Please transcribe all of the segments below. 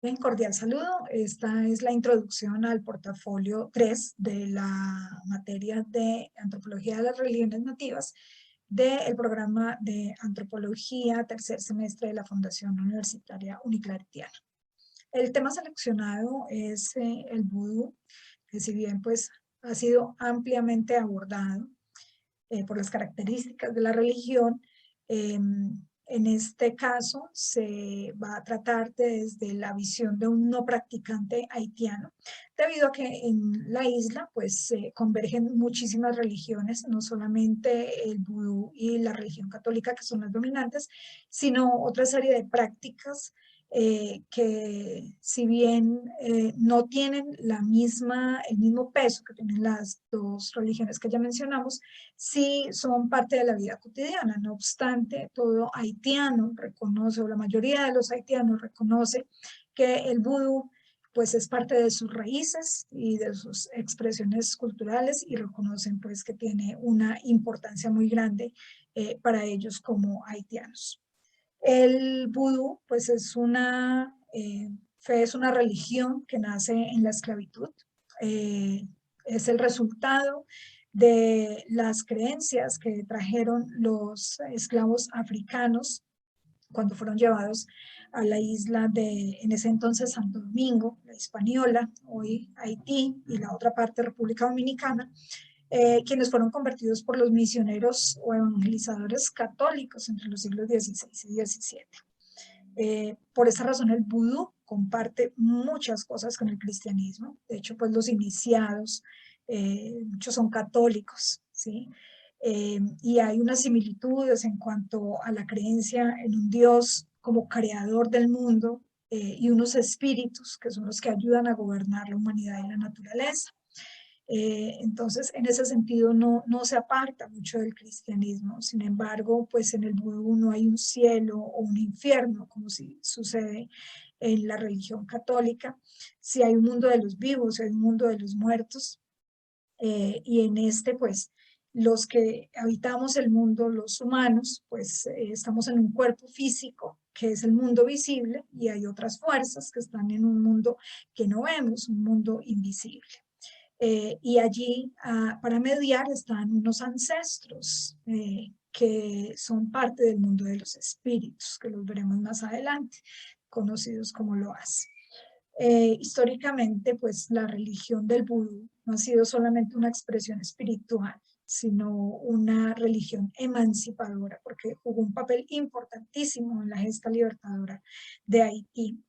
Un cordial saludo. Esta es la introducción al portafolio 3 de la materia de Antropología de las Religiones Nativas del programa de Antropología tercer semestre de la Fundación Universitaria Uniclaretiana. El tema seleccionado es el vudú, que si bien pues ha sido ampliamente abordado por las características de la religión, en este caso se va a tratar desde la visión de un no practicante haitiano, debido a que en la isla pues convergen muchísimas religiones, no solamente el vudú y la religión católica que son las dominantes, sino otra serie de prácticas que si bien no tienen el mismo peso que tienen las dos religiones que ya mencionamos, sí son parte de la vida cotidiana. No obstante, todo haitiano reconoce, o la mayoría de los haitianos reconoce que el vudú pues es parte de sus raíces y de sus expresiones culturales y reconocen pues que tiene una importancia muy grande para ellos como haitianos. El vudú, pues es una fe, es una religión que nace en la esclavitud. Eh, es el resultado de las creencias que trajeron los esclavos africanos cuando fueron llevados a la isla de, en ese entonces, Santo Domingo, la Hispaniola, hoy Haití, y la otra parte, República Dominicana, quienes fueron convertidos por los misioneros o evangelizadores católicos entre los siglos XVI y XVII. Por esta razón el vudú comparte muchas cosas con el cristianismo. De hecho, pues los iniciados, muchos son católicos, ¿sí? Y hay unas similitudes en cuanto a la creencia en un Dios como creador del mundo y unos espíritus que son los que ayudan a gobernar la humanidad y la naturaleza. Entonces, en ese sentido, no se aparta mucho del cristianismo. Sin embargo, pues en el vudú no hay un cielo o un infierno, como si sucede en la religión católica. Sí hay un mundo de los vivos, hay un mundo de los muertos. Y en este, pues, los que habitamos el mundo, los humanos, pues estamos en un cuerpo físico, que es el mundo visible, y hay otras fuerzas que están en un mundo que no vemos, un mundo invisible. Y allí para mediar están unos ancestros que son parte del mundo de los espíritus, que los veremos más adelante, conocidos como loas. Históricamente, pues la religión del vudú no ha sido solamente una expresión espiritual, sino una religión emancipadora, porque jugó un papel importantísimo en la gesta libertadora de Haití.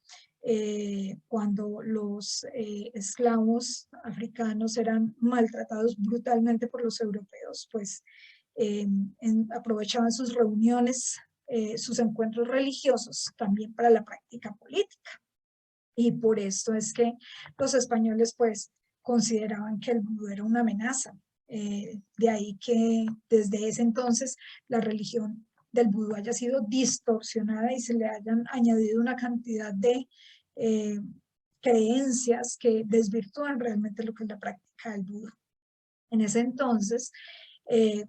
Cuando los esclavos africanos eran maltratados brutalmente por los europeos, pues aprovechaban sus reuniones, sus encuentros religiosos también para la práctica política. Y por esto es que los españoles pues consideraban que el vudú era una amenaza. De ahí que desde ese entonces la religión del vudú haya sido distorsionada y se le hayan añadido una cantidad de eh, creencias que desvirtúan realmente lo que es la práctica del vudú. En ese entonces,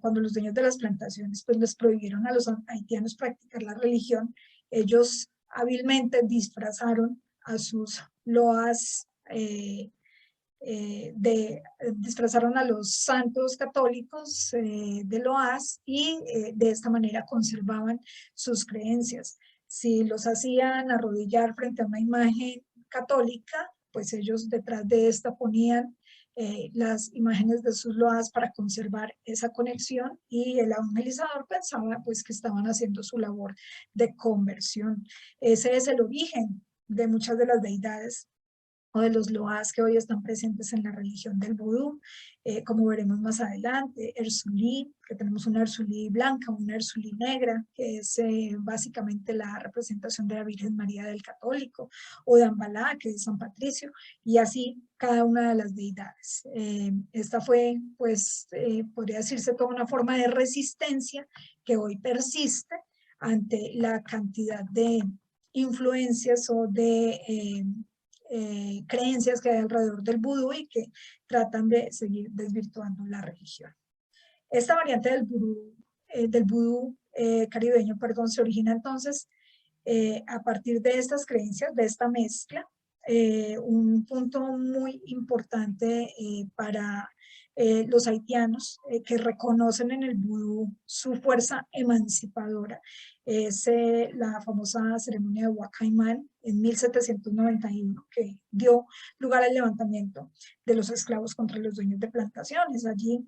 cuando los dueños de las plantaciones pues les prohibieron a los haitianos practicar la religión, ellos hábilmente disfrazaron a sus loas, disfrazaron a los santos católicos de loas y de esta manera conservaban sus creencias. Si los hacían arrodillar frente a una imagen católica, pues ellos detrás de esta ponían las imágenes de sus loas para conservar esa conexión, y el evangelizador pensaba pues que estaban haciendo su labor de conversión. Ese es el origen de muchas de las deidades o de los loas que hoy están presentes en la religión del vudú, como veremos más adelante. Ersulí, que tenemos una Ersulí blanca, una Ersulí negra, que es básicamente la representación de la Virgen María del Católico, o Dambalá, que es San Patricio, y así cada una de las deidades. Esta fue, pues, podría decirse toda una forma de resistencia que hoy persiste ante la cantidad de influencias o de creencias que hay alrededor del vudú y que tratan de seguir desvirtuando la religión. Esta variante del vudú caribeño, perdón, se origina entonces a partir de estas creencias, de esta mezcla, un punto muy importante para los haitianos que reconocen en el vudú su fuerza emancipadora. Es la famosa ceremonia de Huacaimán en 1791 que dio lugar al levantamiento de los esclavos contra los dueños de plantaciones. Allí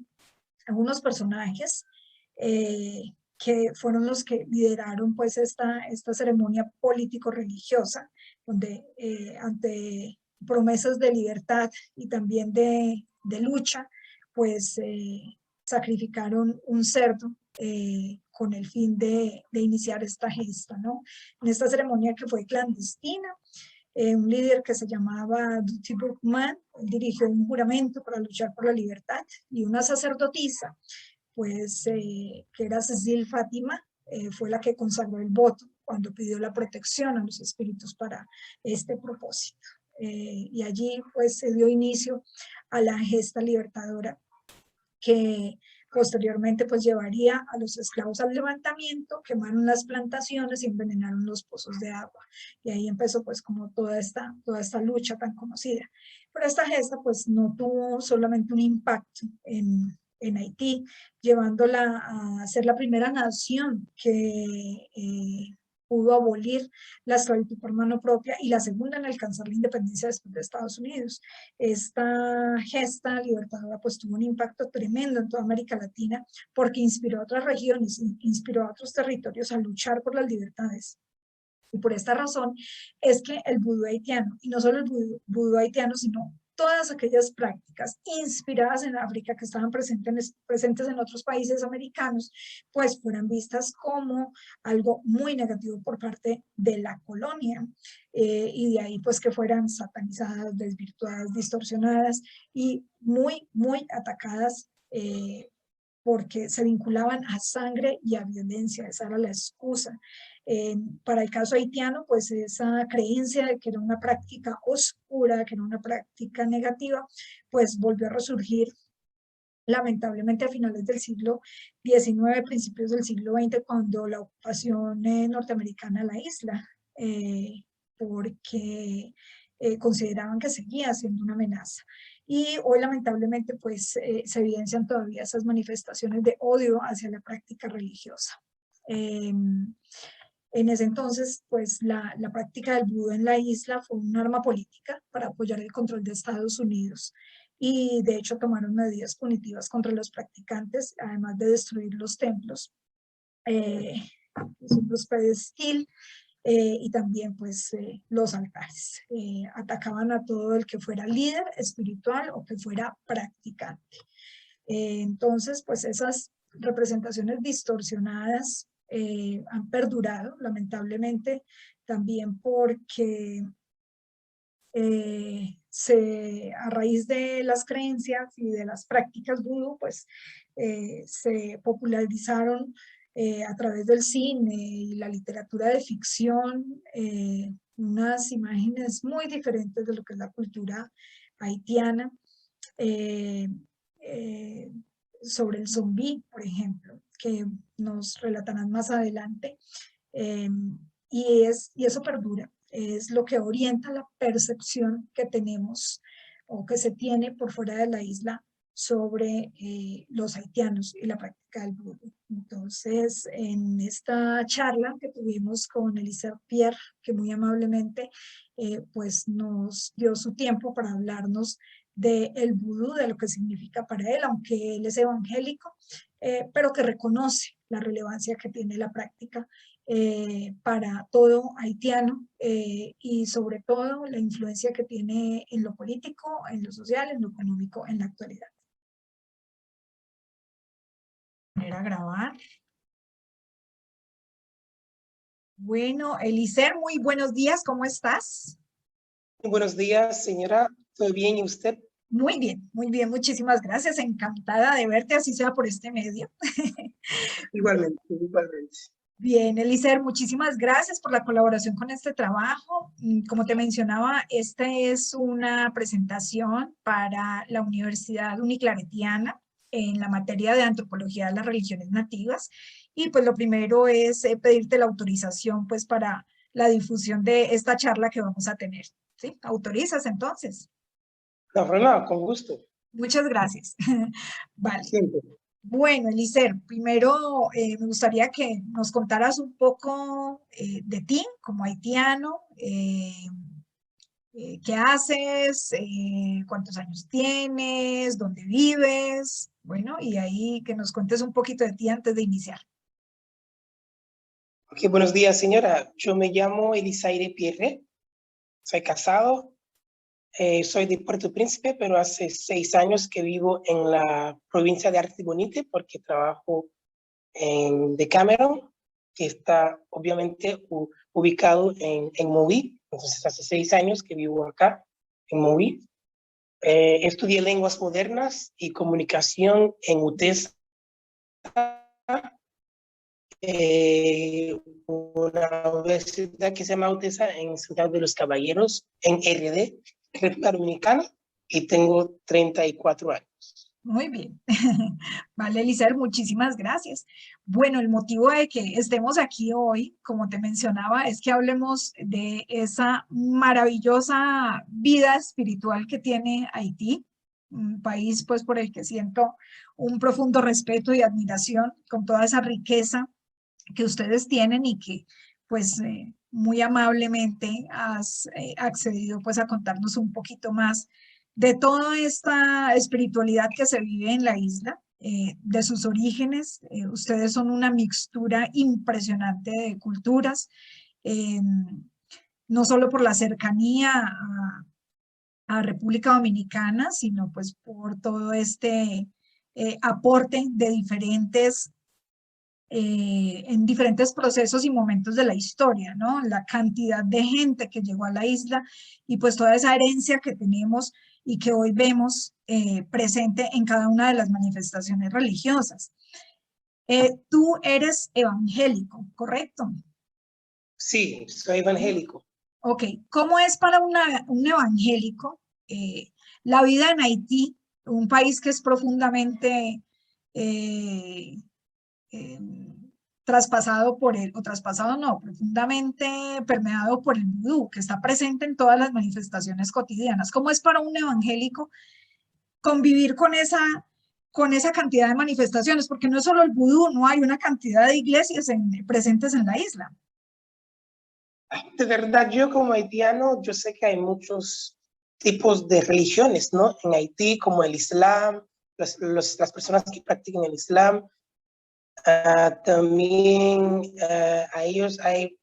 algunos personajes que fueron los que lideraron pues esta ceremonia político-religiosa, donde ante promesas de libertad y también de lucha, pues sacrificaron un cerdo con el fin de iniciar esta gesta, ¿no? En esta ceremonia que fue clandestina, un líder que se llamaba Duty Burkman dirigió un juramento para luchar por la libertad, y una sacerdotisa, pues que era Cecil Fátima, fue la que consagró el voto cuando pidió la protección a los espíritus para este propósito. Y allí pues se dio inicio a la gesta libertadora que posteriormente pues llevaría a los esclavos al levantamiento, quemaron las plantaciones y envenenaron los pozos de agua. Y ahí empezó pues como toda esta lucha tan conocida. Pero esta gesta pues no tuvo solamente un impacto en Haití, llevándola a ser la primera nación que pudo abolir la esclavitud por mano propia y la segunda en alcanzar la independencia después de Estados Unidos. Esta gesta libertadora pues tuvo un impacto tremendo en toda América Latina porque inspiró a otras regiones, inspiró a otros territorios a luchar por las libertades. Y por esta razón es que el vudú haitiano, y no solo el vudú haitiano, sino todas aquellas prácticas inspiradas en África que estaban presentes en otros países americanos, pues fueran vistas como algo muy negativo por parte de la colonia. Y de ahí pues que fueran satanizadas, desvirtuadas, distorsionadas y muy, muy atacadas porque se vinculaban a sangre y a violencia. Esa era la excusa. Para el caso haitiano, pues esa creencia de que era una práctica oscura, que era una práctica negativa, pues volvió a resurgir lamentablemente a finales del siglo XIX, principios del siglo XX, cuando la ocupación norteamericana a la isla, porque consideraban que seguía siendo una amenaza. Y hoy lamentablemente pues se evidencian todavía esas manifestaciones de odio hacia la práctica religiosa. En ese entonces, pues la práctica del vudú en la isla fue un arma política para apoyar el control de Estados Unidos, y de hecho tomaron medidas punitivas contra los practicantes, además de destruir los templos, los pedestil, y también pues los altares. Atacaban a todo el que fuera líder espiritual o que fuera practicante. Entonces, pues esas representaciones distorsionadas han perdurado, lamentablemente, también porque a raíz de las creencias y de las prácticas vudú, pues se popularizaron a través del cine y la literatura de ficción unas imágenes muy diferentes de lo que es la cultura haitiana, eh, eh, sobre el zombie, por ejemplo, que nos relatarán más adelante, eh, y eso perdura, es lo que orienta la percepción que tenemos o que se tiene por fuera de la isla sobre los haitianos y la práctica del vudú. Entonces, en esta charla que tuvimos con Elisa Pierre, que muy amablemente pues nos dio su tiempo para hablarnos del vudú, de lo que significa para él, aunque él es evangélico, pero que reconoce la relevancia que tiene la práctica para todo haitiano, y sobre todo la influencia que tiene en lo político, en lo social, en lo económico en la actualidad. A grabar. Bueno, Elicer, muy buenos días, ¿cómo estás? Buenos días, señora. ¿Todo bien y usted? Muy bien, muchísimas gracias. Encantada de verte, así sea por este medio. Igualmente, igualmente. Bien, Elicer, muchísimas gracias por la colaboración con este trabajo. Como te mencionaba, esta es una presentación para la Universidad Uniclaretiana en la materia de Antropología de las Religiones Nativas. Y pues lo primero es pedirte la autorización pues para la difusión de esta charla que vamos a tener. ¿Sí? ¿Autorizas entonces? No, no, con gusto. Muchas gracias. Vale. Siempre. Bueno, Eliezer, primero me gustaría que nos contaras un poco de ti como haitiano, qué haces, cuántos años tienes, dónde vives, bueno, y ahí que nos cuentes un poquito de ti antes de iniciar. Ok, buenos días, señora. Yo me llamo Elisaire Pierre. Soy casado. Soy de Puerto Príncipe, pero hace 6 años que vivo en la provincia de Artibonite porque trabajo en Decameron, que está obviamente ubicado en Moví. Entonces, hace 6 años que vivo acá en Moví. Estudié lenguas modernas y comunicación en UTESA, una universidad que se llama UTESA en Ciudad de los Caballeros, en RD, República Dominicana, y tengo 34 años. Muy bien. Vale, Eliezer, muchísimas gracias. Bueno, el motivo de que estemos aquí hoy, como te mencionaba, es que hablemos de esa maravillosa vida espiritual que tiene Haití, un país pues por el que siento un profundo respeto y admiración con toda esa riqueza que ustedes tienen y que pues muy amablemente has accedido pues a contarnos un poquito más de toda esta espiritualidad que se vive en la isla, de sus orígenes. Ustedes son una mixtura impresionante de culturas, eh, no solo por la cercanía a República Dominicana, sino pues por todo este aporte de diferentes en diferentes procesos y momentos de la historia, ¿no? La cantidad de gente que llegó a la isla y pues toda esa herencia que tenemos y que hoy vemos presente en cada una de las manifestaciones religiosas. Tú eres evangélico, ¿correcto? Sí, soy evangélico. Ok, ¿cómo es para un evangélico la vida en Haití, un país que es profundamente eh, eh, traspasado por el, o traspasado no, profundamente permeado por el vudú, que está presente en todas las manifestaciones cotidianas? ¿Cómo es para un evangélico convivir con esa cantidad de manifestaciones? Porque no es solo el vudú, no hay una cantidad de iglesias presentes en la isla. De verdad, yo como haitiano, yo sé que hay muchos tipos de religiones, ¿no? En Haití, como el Islam, las personas que practican el Islam. También a ellos hay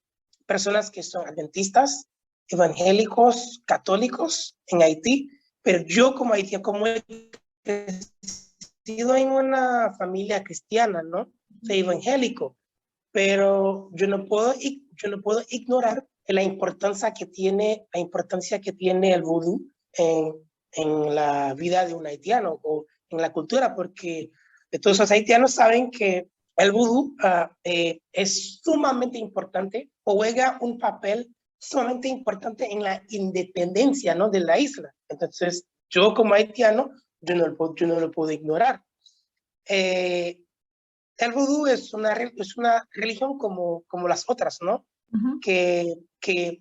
personas que son adventistas, evangélicos, católicos en Haití, pero yo como haitiano, como he crecido en una familia cristiana, ¿no? Soy evangélico, pero yo no puedo ignorar la importancia que tiene el vudú en la vida de un haitiano o en la cultura, porque todos los haitianos saben que el vudú es sumamente importante o juega un papel sumamente importante en la independencia, ¿no?, de la isla. Entonces, yo como haitiano, yo no lo puedo ignorar. Eh, el vudú es una religión como las otras, ¿no? Ujú. Que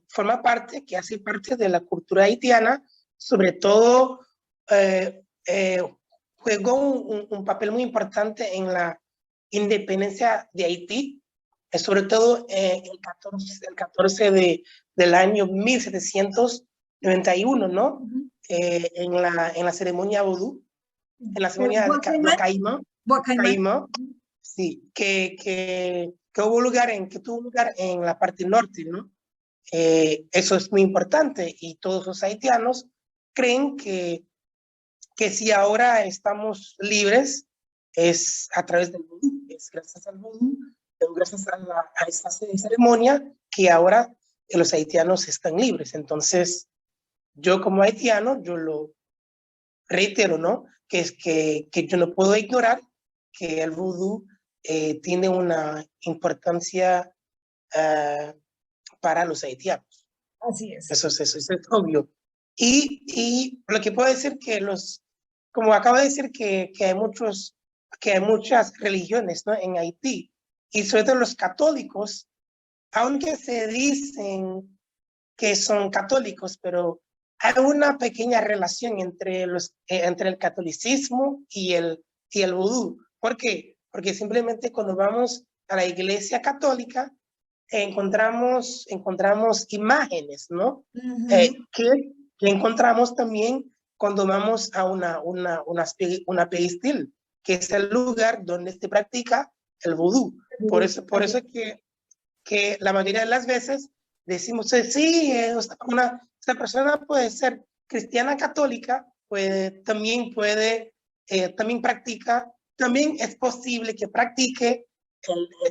forma parte, que hace parte de la cultura haitiana, sobre todo jugó un papel muy importante en la independencia de Haití, sobre todo el 14 del año 1791, ¿no? Ujú. En la ceremonia vudú, en la ceremonia de Guacaima, Guacaimán. Caima, sí, que tuvo lugar en la parte norte, ¿no? Eso es muy importante y todos los haitianos creen que si ahora estamos libres es a través del vudú, es gracias al vudú, gracias a esta ceremonia que ahora los haitianos están libres. Entonces, yo como haitiano, yo lo reitero, ¿no? Que yo no puedo ignorar que el vudú tiene una importancia para los haitianos. Así es. Eso es obvio. Y lo que puedo decir como acabo de decir que hay muchas religiones, ¿no?, en Haití, y sobre todo los católicos, aunque se dicen que son católicos, pero hay una pequeña relación entre el catolicismo y el vudú. ¿Por qué? Porque simplemente cuando vamos a la iglesia católica encontramos imágenes, ¿no? Que encontramos también cuando vamos a una pedestil, que es el lugar donde se practica el vudú. Por eso es que la mayoría de las veces decimos, sí, esta persona puede ser cristiana católica, también practica, también es posible que practique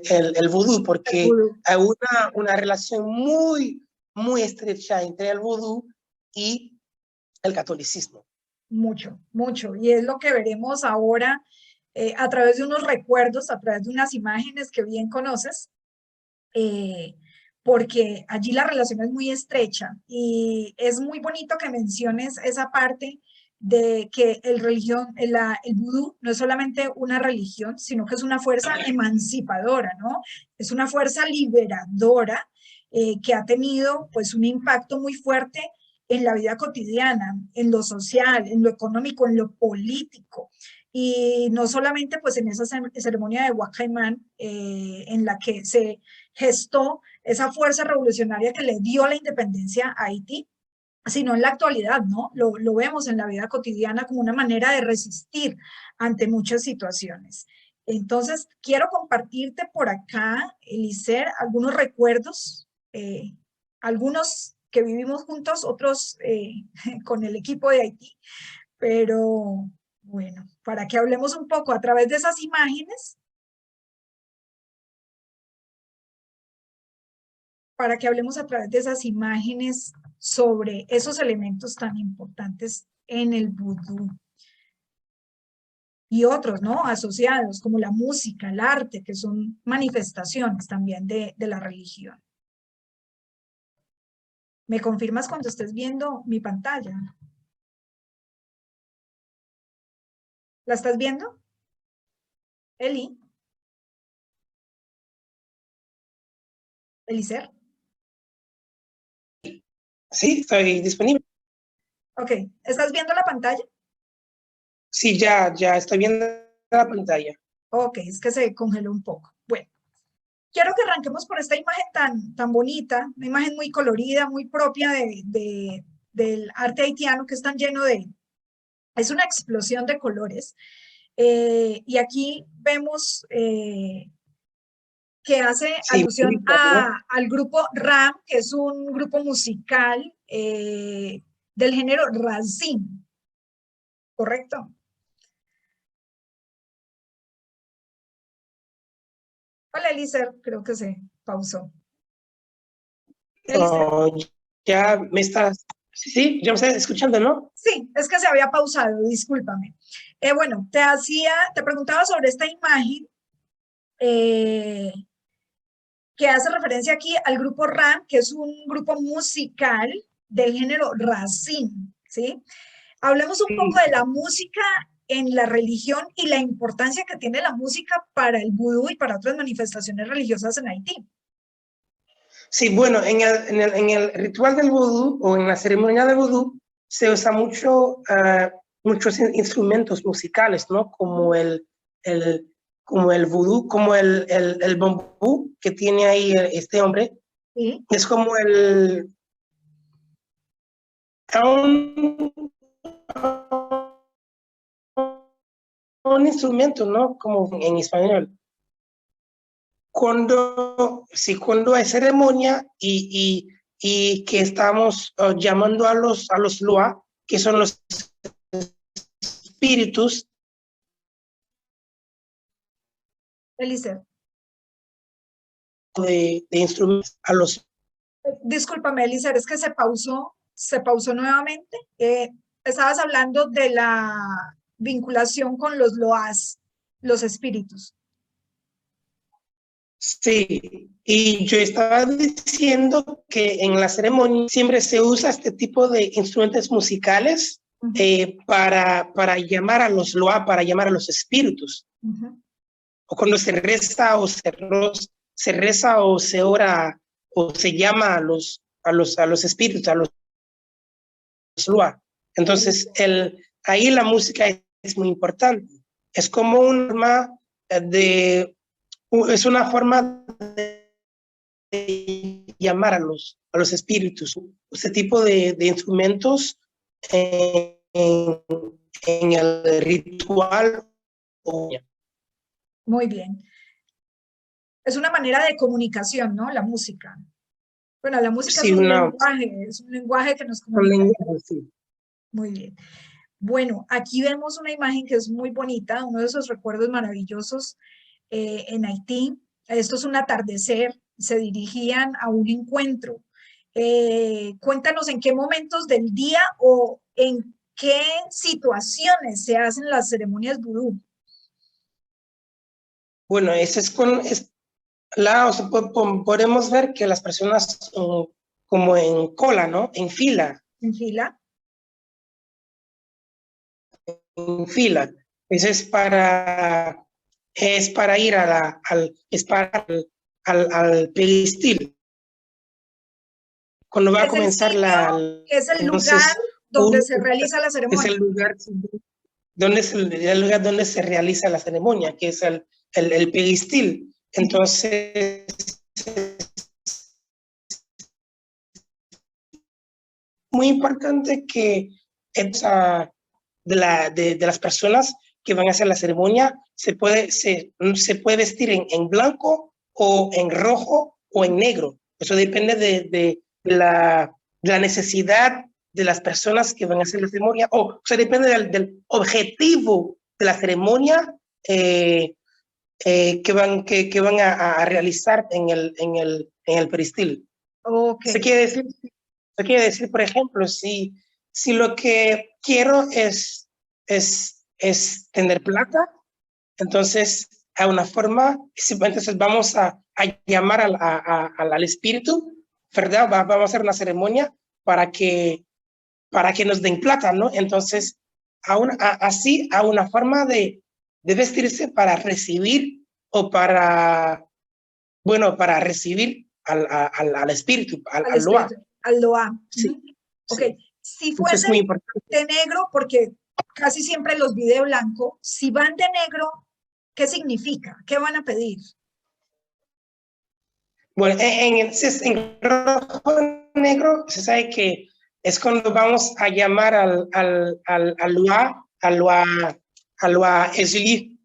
el vudú, porque hay una relación muy, muy estrecha entre el vudú y el catolicismo. Mucho, mucho. Y es lo que veremos ahora a través de unos recuerdos, a través de unas imágenes que bien conoces, porque allí la relación es muy estrecha y es muy bonito que menciones esa parte de que el vudú no es solamente una religión, sino que es una fuerza emancipadora, ¿no? Es una fuerza liberadora que ha tenido pues un impacto muy fuerte en la vida cotidiana, en lo social, en lo económico, en lo político. Y no solamente pues en esa ceremonia de Huacaimán en la que se gestó esa fuerza revolucionaria que le dio la independencia a Haití, sino en la actualidad, ¿no? Lo vemos en la vida cotidiana como una manera de resistir ante muchas situaciones. Entonces, quiero compartirte por acá, Eliezer, algunos recuerdos, algunos que vivimos juntos, otros con el equipo de Haití, pero bueno, para que hablemos un poco a través de esas imágenes, para que hablemos a través de esas imágenes sobre esos elementos tan importantes en el vudú. Y otros, ¿no? Asociados, como la música, el arte, que son manifestaciones también de la religión. ¿Me confirmas cuando estés viendo mi pantalla? ¿La estás viendo? Eli. Eliezer. Sí, estoy disponible. Ok, ¿estás viendo la pantalla? Sí, ya estoy viendo la pantalla. Ok, es que se congeló un poco. Bueno, quiero que arranquemos por esta imagen tan bonita, una imagen muy colorida, muy propia del arte haitiano, que es tan lleno es una explosión de colores. Y aquí vemos que hace alusión al grupo RAM, que es un grupo musical del género Racine, ¿correcto? Hola, Eliezer, creo que se pausó. Oh, ya me estás, sí, ya me estás escuchando, ¿no? Sí, es que se había pausado, discúlpame. Bueno, te preguntaba sobre esta imagen que hace referencia aquí al grupo RAM, que es un grupo musical del género Racine, ¿sí? Hablemos un poco de la música en la religión y la importancia que tiene la música para el vudú y para otras manifestaciones religiosas en Haití. Sí, bueno, en el ritual del vudú o en la ceremonia del vudú se usa muchos instrumentos musicales, ¿no? Como el vudú, como el bambú que tiene ahí este hombre. ¿Sí? Es como un instrumento, ¿no? Como en español. Cuando hay ceremonia y que estamos llamando a los Loa, que son los espíritus. Eliezer. De instrumentos a los... Discúlpame, Eliezer, es que se pausó nuevamente. Estabas hablando de la vinculación con los loas, los espíritus. Sí, y yo estaba diciendo que en la ceremonia siempre se usa este tipo de instrumentos musicales para llamar a los loa, para llamar a los espíritus. O cuando se reza o se ora o se llama a los espíritus, a los Lua. Entonces, ahí la música es muy importante. Es como es una forma de llamar a los espíritus. Este tipo de instrumentos en el ritual. Muy bien. Es una manera de comunicación, ¿no? La música. Bueno, la música Sí, es un lenguaje que nos comunica. Sí. Muy bien. Bueno, aquí vemos una imagen que es muy bonita, uno de esos recuerdos maravillosos en Haití. Esto es un atardecer, se dirigían a un encuentro. Cuéntanos en qué momentos del día o en qué situaciones se hacen las ceremonias vudú. Bueno, podemos ver que las personas como en cola, ¿no? En fila. ¿En fila? En fila. Eso es para ir al peristil. Cuando va a comenzar es el lugar entonces, donde se realiza la ceremonia. Es el lugar donde se realiza la ceremonia, que es el peristil. Entonces, muy importante que de las personas que van a hacer la ceremonia se puede vestir en blanco o en rojo o en negro. Eso depende de la necesidad de las personas que van a hacer la ceremonia, o sea, depende del objetivo de la ceremonia que van a realizar en el peristil. Ok. Eso quiere decir, por ejemplo, si lo que quiero es tener plata, entonces hay una forma, entonces vamos a llamar al espíritu, ¿verdad? Vamos a hacer una ceremonia para que nos den plata, ¿no? Entonces, así hay una forma de vestirse para recibir o para recibir al espíritu, al Loa. Al Loa. Sí. Ok, Sí. si Eso fuese es muy importante. de negro, porque casi siempre los vi de blanco, si van de negro, ¿qué significa? ¿Qué van a pedir? Bueno, en rojo negro se sabe que es cuando vamos a llamar al Loa Ezuli.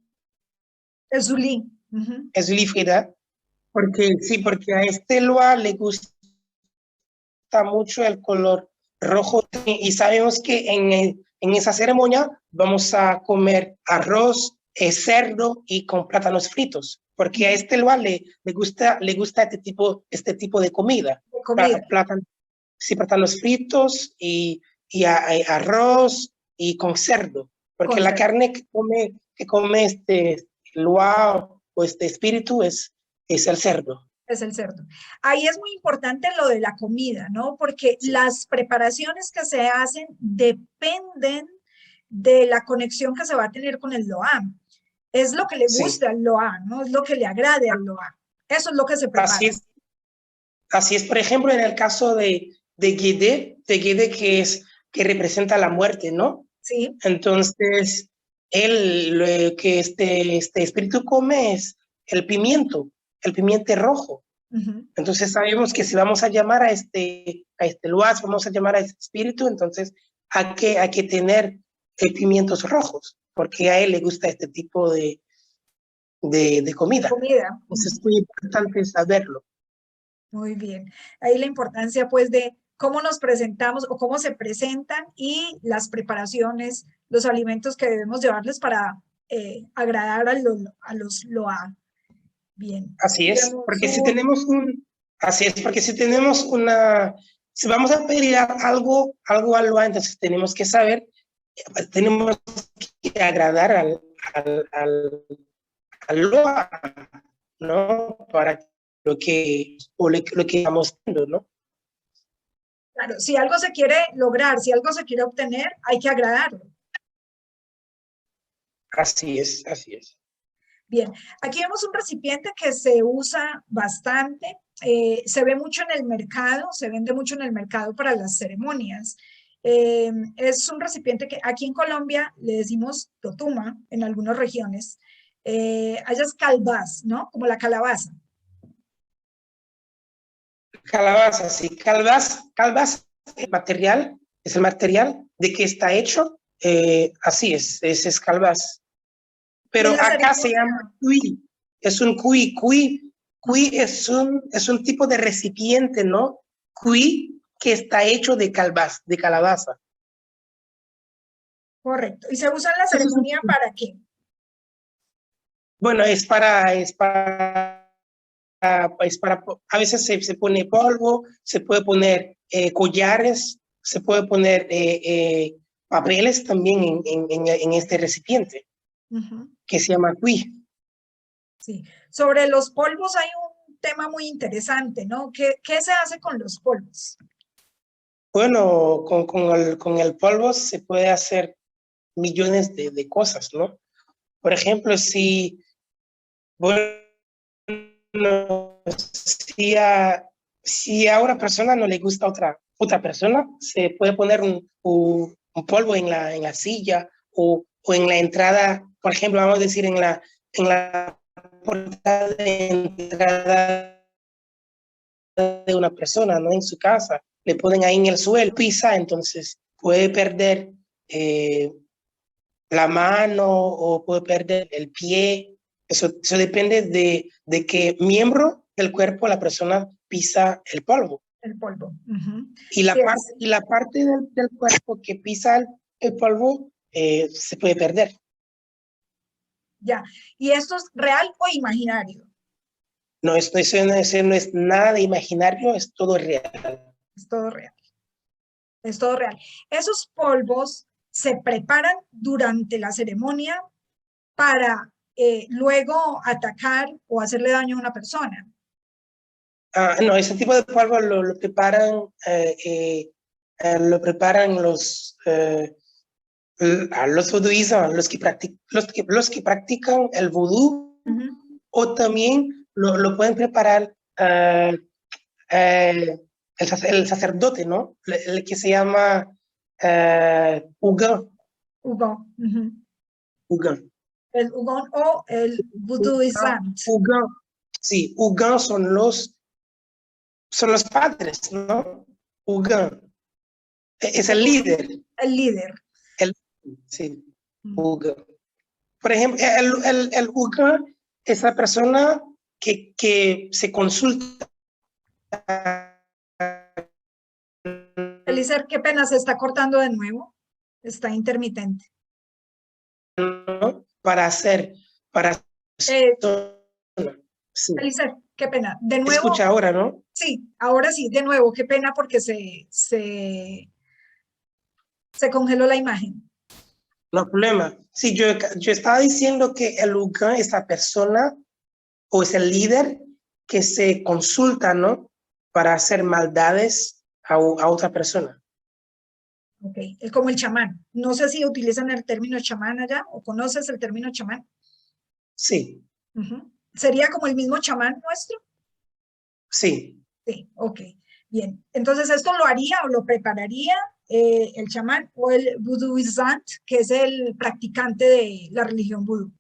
Ezuli. Ezuli Frida. Porque a este Loa le gusta mucho el color rojo y sabemos que en esa ceremonia vamos a comer arroz, cerdo y con plátanos fritos, porque a este Loa le gusta este tipo de comida. Plátanos fritos y arroz y con cerdo, porque la carne que come este Loa o este espíritu es el cerdo. Es el cerdo. Ahí es muy importante lo de la comida, ¿no? Porque sí, las preparaciones que se hacen dependen de la conexión que se va a tener con el Loa. Es lo que le gusta al Loa, ¿no? Es lo que le agrade al Loa. Eso es lo que se prepara. Así es, por ejemplo, en el caso de Guédé, que representa la muerte, ¿no? Sí. Entonces, lo que este espíritu come es el pimiento rojo. Entonces sabemos que si vamos a llamar a este Loa, vamos a llamar a este espíritu, entonces hay que tener pimientos rojos, porque a él le gusta este tipo de comida. Entonces es muy importante saberlo. Muy bien. Ahí la importancia pues de cómo nos presentamos o cómo se presentan y las preparaciones, los alimentos que debemos llevarles para agradar a los Loa. Bien. Así es, porque si tenemos si vamos a pedir algo al Loa, entonces tenemos que saber, tenemos que agradar al Loa, ¿no? Para lo que estamos viendo, ¿no? Claro, si algo se quiere lograr, si algo se quiere obtener, hay que agradarlo. Así es, así es. Bien, aquí vemos un recipiente que se usa bastante, se ve mucho en el mercado, se vende mucho en el mercado para las ceremonias. Es un recipiente que aquí en Colombia le decimos totuma, en algunas regiones. Allá es calbaz, ¿no? Como la calabaza. Calabaza, sí. Calvas, es el material de que está hecho. Así es calvas. Y en Pero la acá se ceremonia, llama cuy. Es un cuy. Cuy es un tipo de recipiente, ¿no? Cuy que está hecho de calabaza. correcto. ¿Y se usa en la Eso es ceremonia para qué? bueno, a veces se pone polvo, se puede poner collares, se puede poner papeles también en este recipiente Ujú, que se llama cuy. sí. Sobre los polvos hay un tema muy interesante, ¿no? ¿Qué se hace con los polvos? Bueno, con el polvo se puede hacer millones de cosas, ¿no? Por ejemplo, bueno, si a una persona no le gusta otra persona, se puede poner un polvo en la silla o en la entrada, por ejemplo, vamos a decir en la puerta de entrada de una persona, ¿no? En su casa, le ponen ahí en el suelo, pisa, entonces puede perder eh, la mano o puede perder el pie. Eso depende de qué miembro del cuerpo la persona pisa el polvo. El polvo. Ujú. Y Sí, la parte del cuerpo que pisa el polvo se puede perder. ya. ¿Y esto es real o imaginario? No, eso no es nada de imaginario, es todo real. Es todo real. Es todo real. Esos polvos se preparan durante la ceremonia para luego atacar o hacerle daño a una persona. No, ese tipo de polvo lo preparan a los voduistas, los que practican el vudú, Ujú. o también lo pueden preparar el sacerdote, ¿no? El que se llama Ugan. Hugo. Ujú. Ugan. El Hugon o el Buduisant. Ugan. Sí, Ugan son los padres, ¿no? Ugan. Es el líder. El líder. El, sí, Mm. Ugan. Por ejemplo, el Ugan es la persona que se consulta Eliezer, qué pena, se está cortando de nuevo. Está intermitente. ¿no? Para Eh, sí. Eliezer, qué pena. De nuevo, Escucha ahora, ¿no? sí, ahora sí, de nuevo, qué pena porque se congeló la imagen. No hay problema. Sí, yo estaba diciendo que el Ugan es la persona o es el líder que se consulta, ¿no? Para hacer maldades a otra persona. Ok, es como el chamán. No sé si utilizan el término chamán allá o conoces el término chamán. Sí, Ujú. ¿Sería como el mismo chamán nuestro? sí, Sí, ok, bien. Entonces, ¿esto lo haría o lo prepararía el chamán o el voodooizant, que es el practicante de la religión vudú?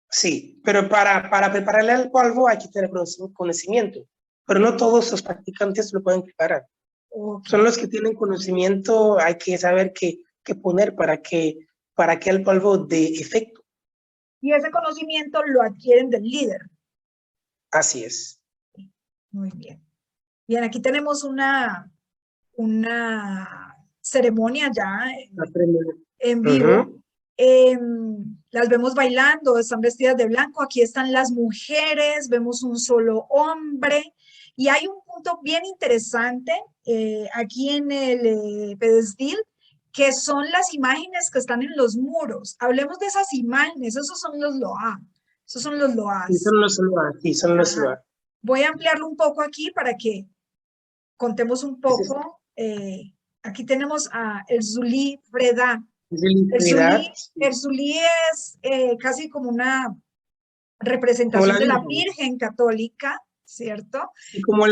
sí. Pero para prepararle el polvo hay que tener conocimiento. Pero no todos los practicantes lo pueden preparar. Ok. Son los que tienen conocimiento, hay que saber qué poner para que el polvo dé efecto. Y ese conocimiento lo adquieren del líder. Así es. Muy bien. Bien, aquí tenemos una ceremonia ya en vivo. Ujú. Las vemos bailando, están vestidas de blanco. Aquí están las mujeres, vemos un solo hombre. Y hay un punto bien interesante aquí en el pedestal, que son las imágenes que están en los muros. Hablemos de esas imágenes, esos son los loa, esos son los Sí, loas. son los Loa, sí, son los Ajá. Loa. Voy a ampliarlo un poco aquí para que contemos un poco. Aquí tenemos a el Zulí Freda. Es de la El infinidad, Zulí, sí. el Zulí es casi como una Como representación la de la Virgen, Virgen Católica, ¿cierto? y como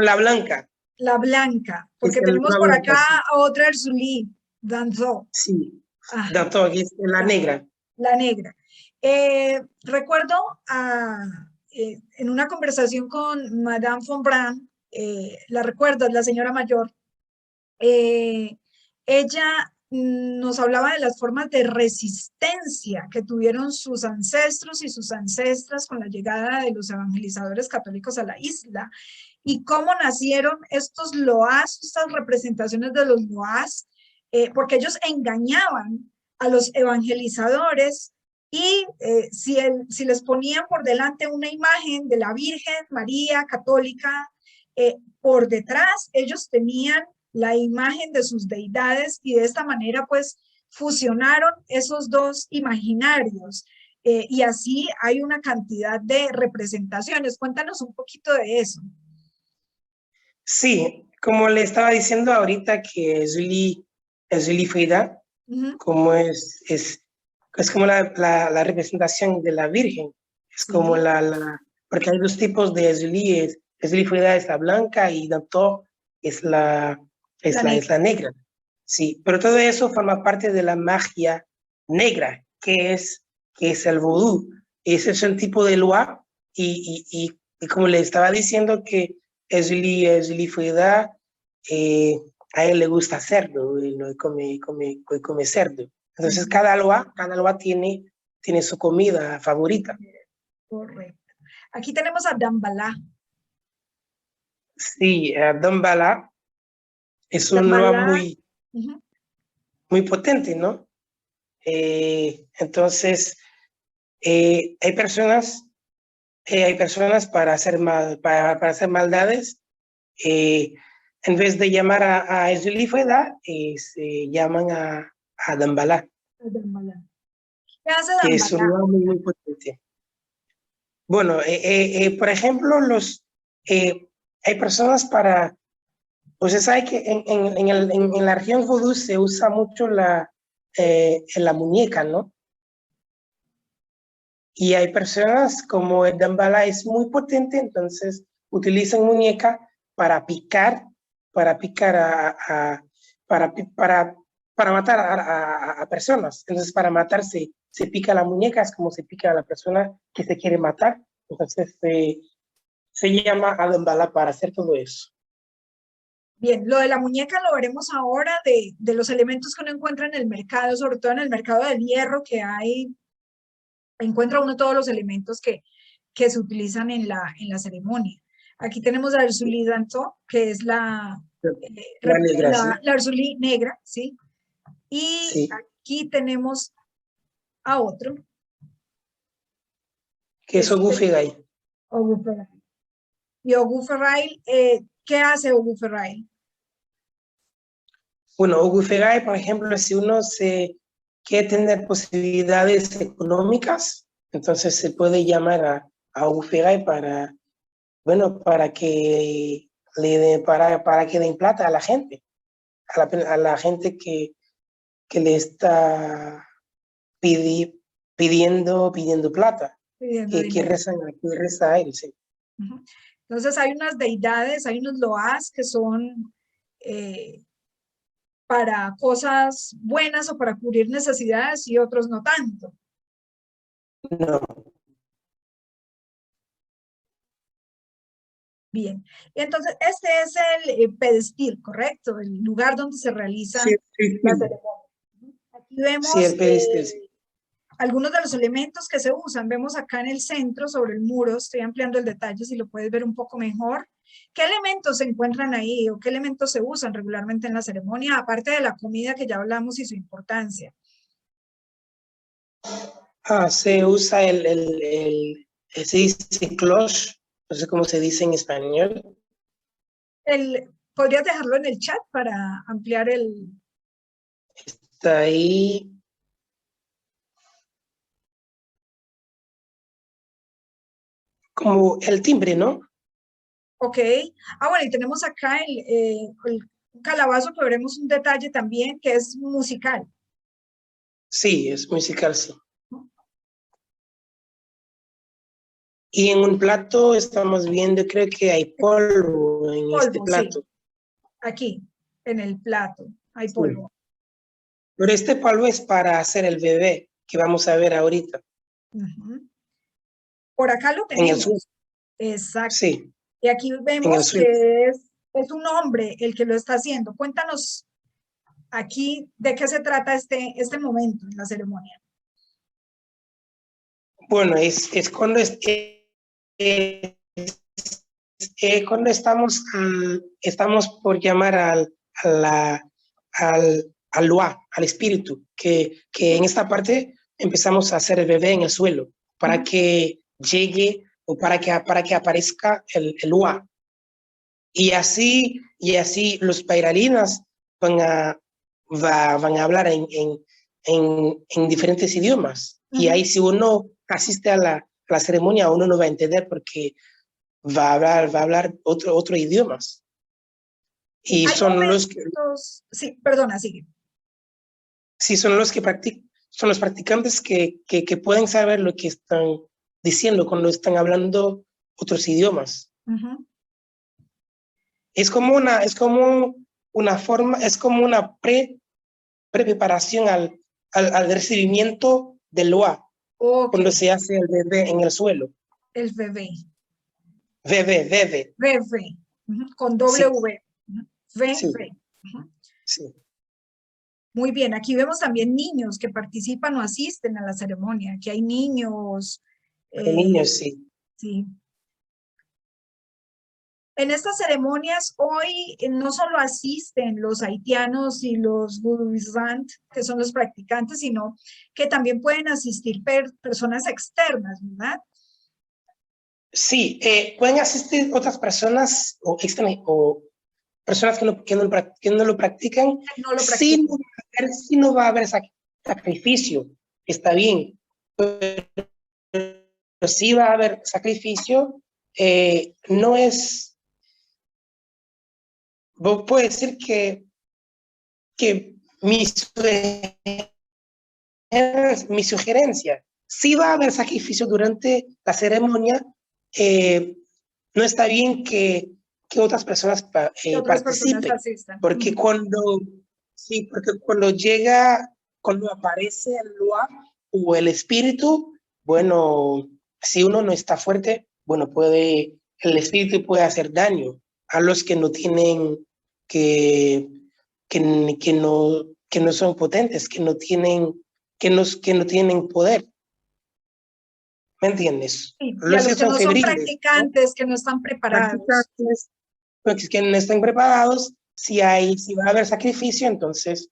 la Blanca. La blanca, Es porque tenemos la por blanca, acá sí. a otra Erzulie, Danzó. Sí, Ajá, Danzó, es la negra. la negra. Recuerdo en una conversación con Madame von Brand, la recuerdas, la señora mayor, ella nos hablaba de las formas de resistencia que tuvieron sus ancestros y sus ancestras con la llegada de los evangelizadores católicos a la isla y cómo nacieron estos loas, estas representaciones de los loas, porque ellos engañaban a los evangelizadores y si les ponían por delante una imagen de la Virgen María católica, por detrás ellos tenían la imagen de sus deidades y de esta manera pues fusionaron esos dos imaginarios y así hay una cantidad de representaciones. Cuéntanos un poquito de eso. Sí, como le estaba diciendo ahorita que Julie Frida, como es como la representación de la Virgen, es como Sí. porque hay dos tipos de Julie, Julie Frida es la blanca y Danto es la negra. Sí, pero todo eso forma parte de la magia negra, que es el vudú. Ese es un tipo de loa y como le estaba diciendo que Julie Frida, a él le gusta cerdo, y no come cerdo. Entonces cada loa tiene su comida favorita. Correcto. Aquí tenemos a Dambalá. Sí, Dambala es un loa Dambalá. muy potente, ¿no? Entonces, hay personas para hacer maldades, en vez de llamar a Zulífeda, se llaman a Dambalá, ¿Qué hace que es un Dambalá? lugar muy potente. Bueno, por ejemplo, hay personas pues se sabe que en la región vudú se usa mucho en la muñeca, ¿no? Y hay personas como el Dambala es muy potente, entonces utilizan muñeca para picar, para picar para matar a personas. Entonces para matarse se pica la muñeca, es como se pica a la persona que se quiere matar. Entonces se llama a Dambala para hacer todo eso. Bien, lo de la muñeca lo veremos ahora de los elementos que uno encuentra en el mercado, sobre todo en el mercado del hierro que hay, encuentra uno todos los elementos que se utilizan en la ceremonia. Aquí tenemos la Erzulie Danto, que es la negra, sí. la Erzulie negra, ¿sí? Y Sí. aquí tenemos a otro. Que es Ogufegay. Ogufegay. Y Ogufegay, ¿qué hace Ogufegay? Bueno, Ogufegay, por ejemplo, si uno se quiere tener posibilidades económicas, entonces se puede llamar a Ogufegay para que para que den plata a la gente, a la gente que le está pidiendo plata, Pidiendo que dinero. reza a él, sí. Entonces hay unas deidades, hay unos loas que son para cosas buenas o para cubrir necesidades y otros no tanto. No. Bien, y entonces este es el pedestil, ¿correcto? El lugar donde se realiza Sí, la ceremonia. Aquí sí, vemos el pedestal, sí. algunos de los elementos que se usan. Vemos acá en el centro, sobre el muro, estoy ampliando el detalle si lo puedes ver un poco mejor. ¿Qué elementos se encuentran ahí o qué elementos se usan regularmente en la ceremonia, aparte de la comida que ya hablamos y su importancia? Se usa se dice cloche, no sé cómo se dice en español. ¿Podrías dejarlo en el chat para ampliar el...? Está ahí. Como el timbre, ¿no? Ok. Bueno, y tenemos acá el calabazo que veremos un detalle también que es musical. Sí, es musical, sí. Y en un plato estamos viendo, creo que hay polvo en este plato. Aquí, en el plato, hay Sí. polvo. Pero este polvo es para hacer el bebé, que vamos a ver ahorita. Ujú. Por acá lo En el suelo. tenemos. Exacto. Sí, Y aquí en el vemos suelo. que es un hombre el que lo está haciendo. Cuéntanos aquí de qué se trata este momento en la ceremonia. Bueno, es cuando, cuando estamos por llamar al Loa, al espíritu, que en esta parte empezamos a hacer el bebé en el suelo para que llegue o para que aparezca el Loa. Y así los bailarinas van a hablar en diferentes idiomas. Y ahí si uno asiste a la ceremonia, uno no va a entender porque va a hablar otro idiomas. Y Hay son los que, momentos, sí, perdona, sigue. sí, son los que practican, son los practicantes que pueden saber lo que están diciendo cuando están hablando otros idiomas. Ujú. Es como una forma, es como una preparación al recibimiento del Loa Ok, cuando se hace el bebé en el suelo. el bebé. Bebé. Bebé. Ujú, con Sí, W. Ujú, sí, bebé. Ujú. sí. Muy bien, aquí vemos también niños que participan o asisten a la ceremonia. Aquí hay niños, De eh, niños, sí. sí. En estas ceremonias hoy no solo asisten los haitianos y los budisant, que son los practicantes, sino que también pueden asistir personas externas, ¿verdad? Sí, pueden asistir otras personas o personas que no lo practican, No lo si no, practican. si no va a haber sacrificio, está bien, pero si va a haber sacrificio, no es, puedo decir que mi sugerencia, si va a haber sacrificio durante la ceremonia, eh, no está bien que otras personas Que otras personas participen, asistan. porque cuando aparece el Loa o el espíritu, bueno, si uno no está fuerte, bueno, el espíritu puede hacer daño a los que no tienen, que, que no son potentes, que no tienen poder. ¿Me entiendes? Sí, y a Los los que que son no son febriles, ¿no? practicantes, que no están preparados. Practicantes, pues, que no estén preparados, si va a haber sacrificio, entonces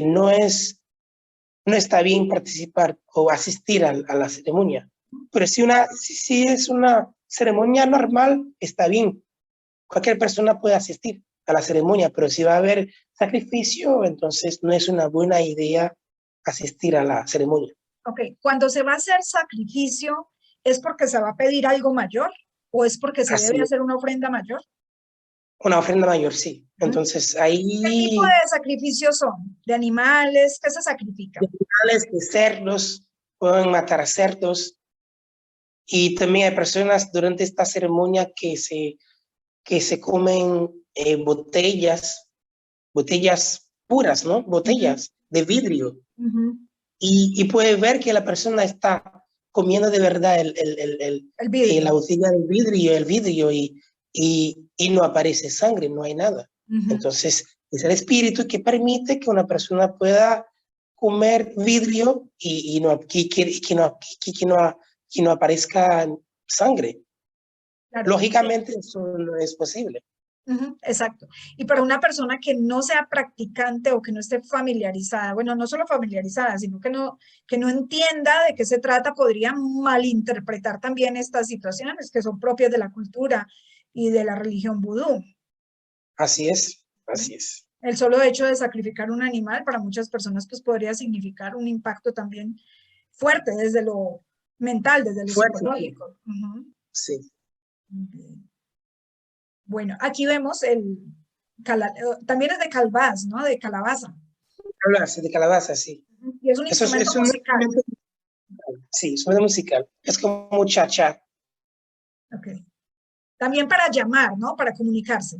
no está bien participar o asistir a la ceremonia. Pero si es una ceremonia normal, está bien. Cualquier persona puede asistir a la ceremonia, pero si va a haber sacrificio, entonces no es una buena idea asistir a la ceremonia. Ok, cuando se va a hacer sacrificio, ¿es porque se va a pedir algo mayor o es porque se debe Así es. hacer una ofrenda mayor? Una ofrenda mayor, sí. ¿Mm? Entonces ¿Qué tipo ahí de sacrificios son? ¿De animales? ¿Qué se sacrifica? de animales, de cerdos, pueden matar a cerdos. Y también hay personas durante esta ceremonia que se comen botellas puras, ¿no? Ujú, Botellas de vidrio. ujú. Y puede ver que la persona está comiendo de verdad El vidrio. la botella de vidrio, el vidrio, y no aparece sangre, no hay nada. Ujú. Entonces, es el espíritu que permite que una persona pueda comer vidrio y no aparezca sangre. Claro. Lógicamente, eso no es posible. Ujú, exacto. Y para una persona que no sea practicante o que no esté familiarizada, bueno, no solo familiarizada, sino que no entienda de qué se trata, podría malinterpretar también estas situaciones que son propias de la cultura y de la religión vudú. Así es, ¿No? así es. El solo hecho de sacrificar un animal para muchas personas pues podría significar un impacto también fuerte desde lo mental, desde lo Fuerte, sí. psicológico. Ujú. Sí. Bien. Bueno, aquí vemos también es de calvaz, ¿no? De calabaza. Hablarse de calabaza, sí. Y es un Eso instrumento es un musical. instrumento, sí, es un musical. Es como cha-cha. Ok. También para llamar, ¿no? Para comunicarse.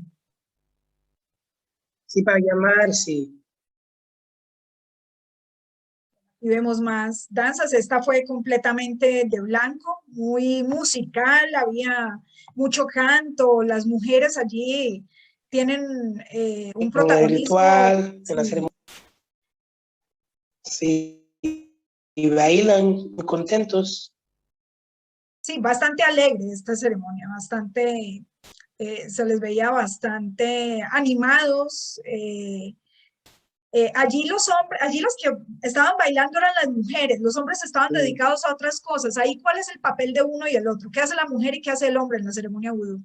Sí, para llamar, sí. Y vemos más danzas. Esta fue completamente de blanco, muy musical, había mucho canto, las mujeres allí tienen un En el protagonismo. ritual, en la Sí, ceremonia, sí. Y bailan muy contentos. sí, bastante alegre esta ceremonia, bastante, se les veía bastante animados. Allí los hombres, allí los que estaban bailando eran las mujeres, los hombres estaban Sí. dedicados a otras cosas. Ahí, ¿cuál es el papel de uno y el otro? ¿Qué hace la mujer y qué hace el hombre en la ceremonia vudú?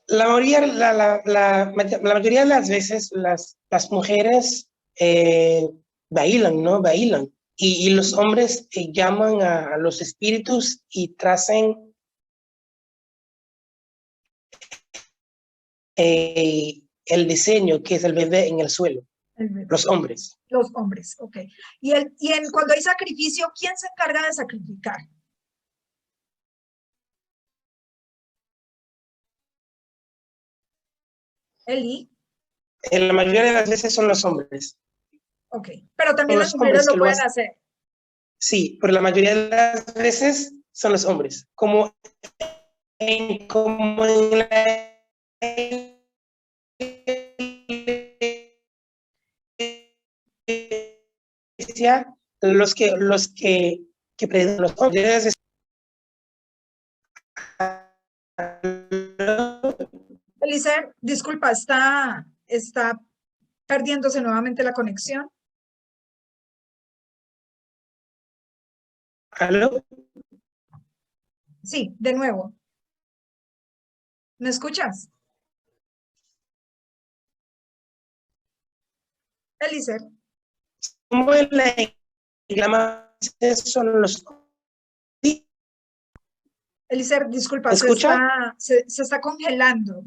La mayoría de las veces las mujeres bailan, ¿no? Bailan. Y los hombres llaman a los espíritus y tracen el diseño que es el bebé en el suelo. El bebé. Los hombres. Los hombres, ok. Cuando hay sacrificio, ¿quién se encarga de sacrificar? Eli, En la mayoría de las veces son los hombres. ok. Pero Son también las los mujeres hombres lo que lo pueden hacen. hacer. Sí, pero la mayoría de las veces son los hombres. Como en la iglesia, que predican los hombres. Eliezer, disculpa, está perdiéndose nuevamente la conexión. ¿Aló? Sí, de nuevo. ¿Me escuchas? Eliezer, Como en la iglesia son los hombres. Eliezer, disculpa, ¿Me escucha? se está congelando.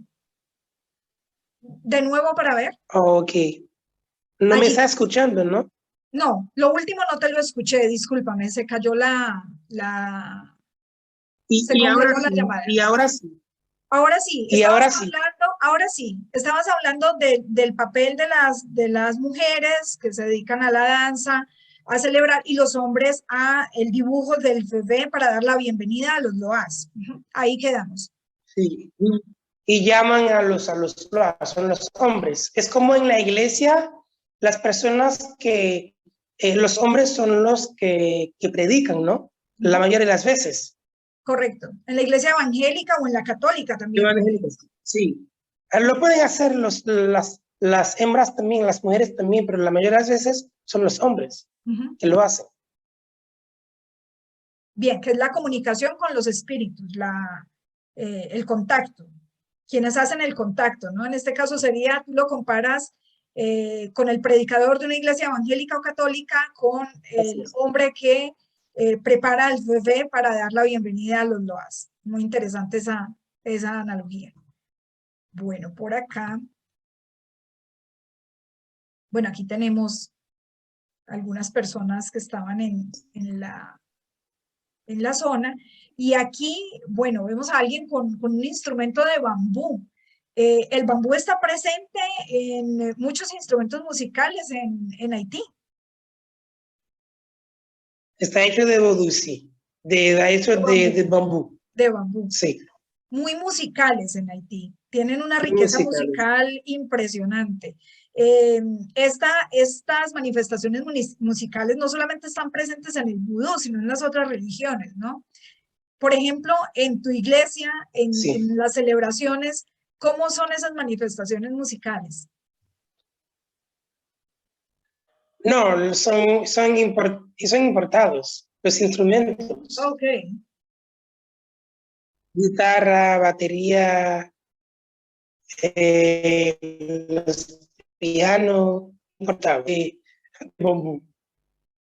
De nuevo para ver. Ok. No me está Allí. escuchando, ¿no? No, lo último no te lo escuché, discúlpame, se cayó se Y ahora congeló la sí, llamada. y ahora sí, Ahora sí, y ahora sí. ahora sí, estabas hablando del papel de las mujeres que se dedican a la danza, a celebrar, y los hombres a el dibujo del bebé para dar la bienvenida a los loas. Ahí quedamos. Sí. Y llaman son los hombres. Es como en la iglesia, las personas los hombres son los que predican, ¿no? La mayoría de las veces. Correcto. En la iglesia evangélica o en la católica también puede. Evangélicos. Sí. Lo pueden hacer las hembras también, las mujeres también, pero la mayoría de las veces son los hombres que lo hacen. Bien, que es la comunicación con los espíritus, el contacto, quienes hacen el contacto, ¿no? En este caso sería, tú lo comparas con el predicador de una iglesia evangélica o católica, con el hombre que prepara al bebé para dar la bienvenida a los loas. Muy interesante esa analogía. Bueno, por acá, bueno, aquí tenemos algunas personas que estaban en la zona. Y aquí, bueno, vemos a alguien con un instrumento de bambú. El bambú está presente en muchos instrumentos musicales en Haití. Está hecho de vodú, sí. Está hecho de bambú. De bambú. Sí. Muy musicales en Haití. Tienen una riqueza Musicales. musical impresionante. Estas manifestaciones musicales no solamente están presentes en el vudú, sino en las otras religiones, ¿no? Por ejemplo, en tu iglesia, Sí. en las celebraciones, ¿cómo son esas manifestaciones musicales? No, son importados los instrumentos. Ok, Guitarra, batería, los piano, importado. Bambú.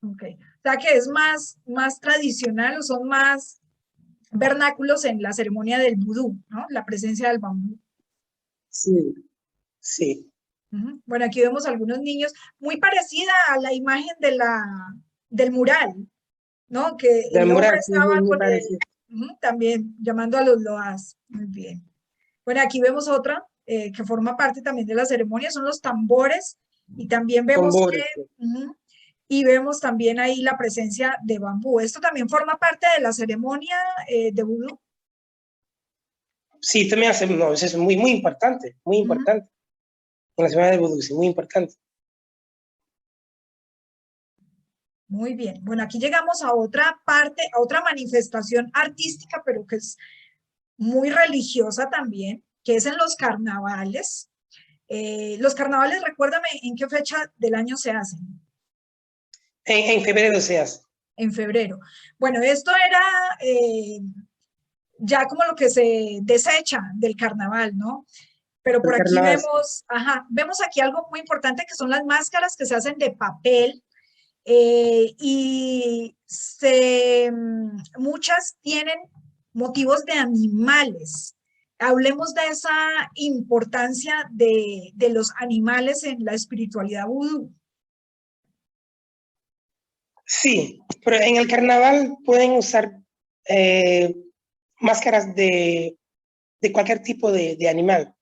ok. O sea que es más tradicional o son más vernáculos en la ceremonia del vudú, ¿no? La presencia del bambú. Sí, sí. Bueno, aquí vemos algunos niños, muy parecida a la imagen del mural, ¿no? Que La el hombre mural, sí, estaba muy con parecido. también llamando a los loas. Muy bien. Bueno, aquí vemos otra. que forma parte también de la ceremonia, son los tambores, y también vemos Tambores. y vemos también ahí la presencia de bambú. ¿Esto también forma parte de la ceremonia de vudú? Sí, también hacemos, no, eso es muy, muy importante, muy importante. En la semana de vudú, sí, muy importante. Muy bien. Bueno, aquí llegamos a otra parte, a otra manifestación artística, pero que es muy religiosa también, que es en los carnavales. Los carnavales, recuérdame en qué fecha del año se hacen. En febrero se hace. En febrero. Bueno, esto era ya como lo que se desecha del carnaval, ¿no? Pero por El aquí carnaval, vemos, vemos aquí algo muy importante que son las máscaras que se hacen de papel y muchas tienen motivos de animales. Hablemos de esa importancia de los animales en la espiritualidad vudú. sí, pero en el carnaval pueden usar máscaras de cualquier tipo de animal.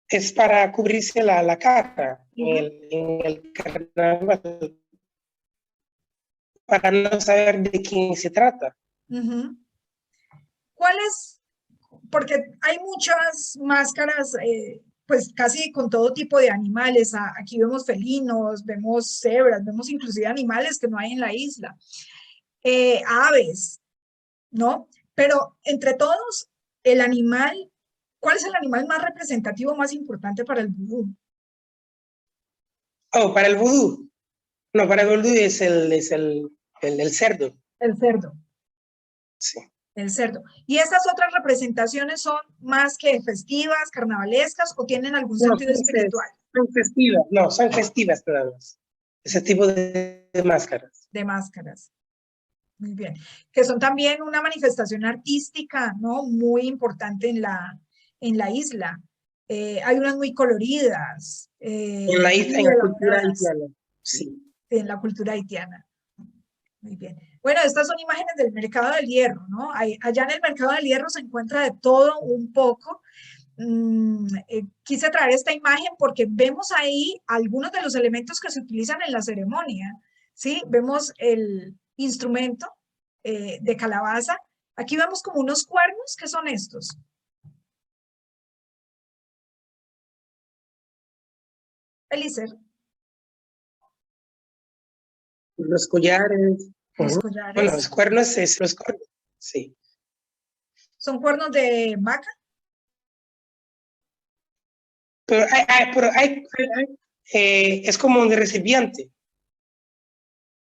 Es para cubrirse la cara en el carnaval, para no saber de quién se trata. ¿Cuáles? Porque hay muchas máscaras, pues casi con todo tipo de animales. Aquí vemos felinos, vemos cebras, vemos inclusive animales que no hay en la isla. Aves, ¿no? Pero entre todos, el animal, ¿cuál es el animal más representativo, más importante para el vudú? Oh, para el vudú. No, para el vudú es el cerdo. El cerdo. Sí. El cerdo. ¿Y estas otras representaciones son más que festivas, carnavalescas o tienen algún sentido espiritual? Son festivas, no, son festivas nada más. Ese tipo de máscaras. De máscaras. Muy bien. Que son también una manifestación artística, ¿no? Muy importante en la isla. Hay unas muy coloridas. En la isla, en la cultura haitiana. Sí. En la cultura haitiana. Muy bien. Bueno, estas son imágenes del mercado del hierro, ¿no? Allá en el mercado del hierro se encuentra de todo un poco. Quise traer esta imagen porque vemos ahí algunos de los elementos que se utilizan en la ceremonia, ¿sí? Vemos el instrumento de calabaza. Aquí vemos como unos cuernos. ¿Qué son estos? Eliezer. Los collares. Los Bueno, collares. los cuernos es los cuernos. Sí. ¿Son cuernos de vaca? Pero es como un recipiente.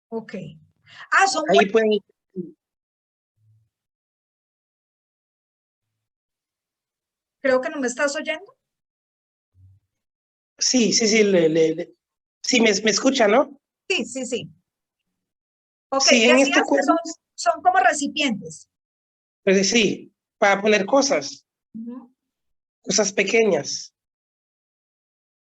Ok. Ah, son Ahí pueden. Creo que no me estás oyendo. Sí, sí, sí. Sí, me escucha, ¿no? Sí, sí, sí. Ok, Sí, en estos decías que cuernos. son como recipientes. Pues sí, para poner cosas, cosas pequeñas.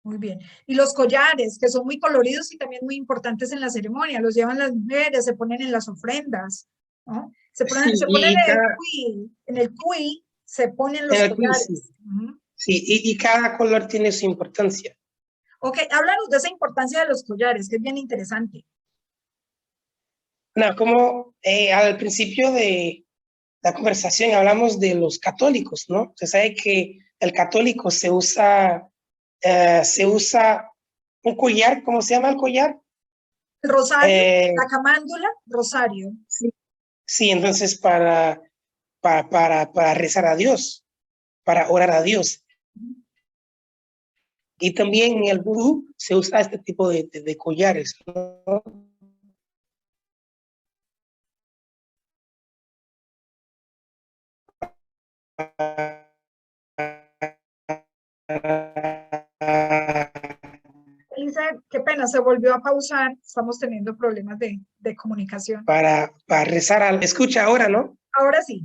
Muy bien. Y los collares, que son muy coloridos y también muy importantes en la ceremonia, los llevan las mujeres, se ponen en las ofrendas, ¿no? Se ponen Sí, en el cuy se ponen los en el quiz, sí. collares. Sí, y cada color tiene su importancia. Ok, háblanos de esa importancia de los collares, que es bien interesante. No, como al principio de la conversación hablamos de los católicos, ¿no? Se sabe que el católico se usa un collar, ¿cómo se llama el collar? El rosario, la camándula, rosario. Sí, sí, entonces para rezar a Dios, para orar a Dios. Y también en el vudú se usa este tipo de collares, ¿no? Elisa, qué pena, se volvió a pausar. Estamos teniendo problemas de comunicación. Para rezar al... Escucha ahora, ¿no? Ahora sí.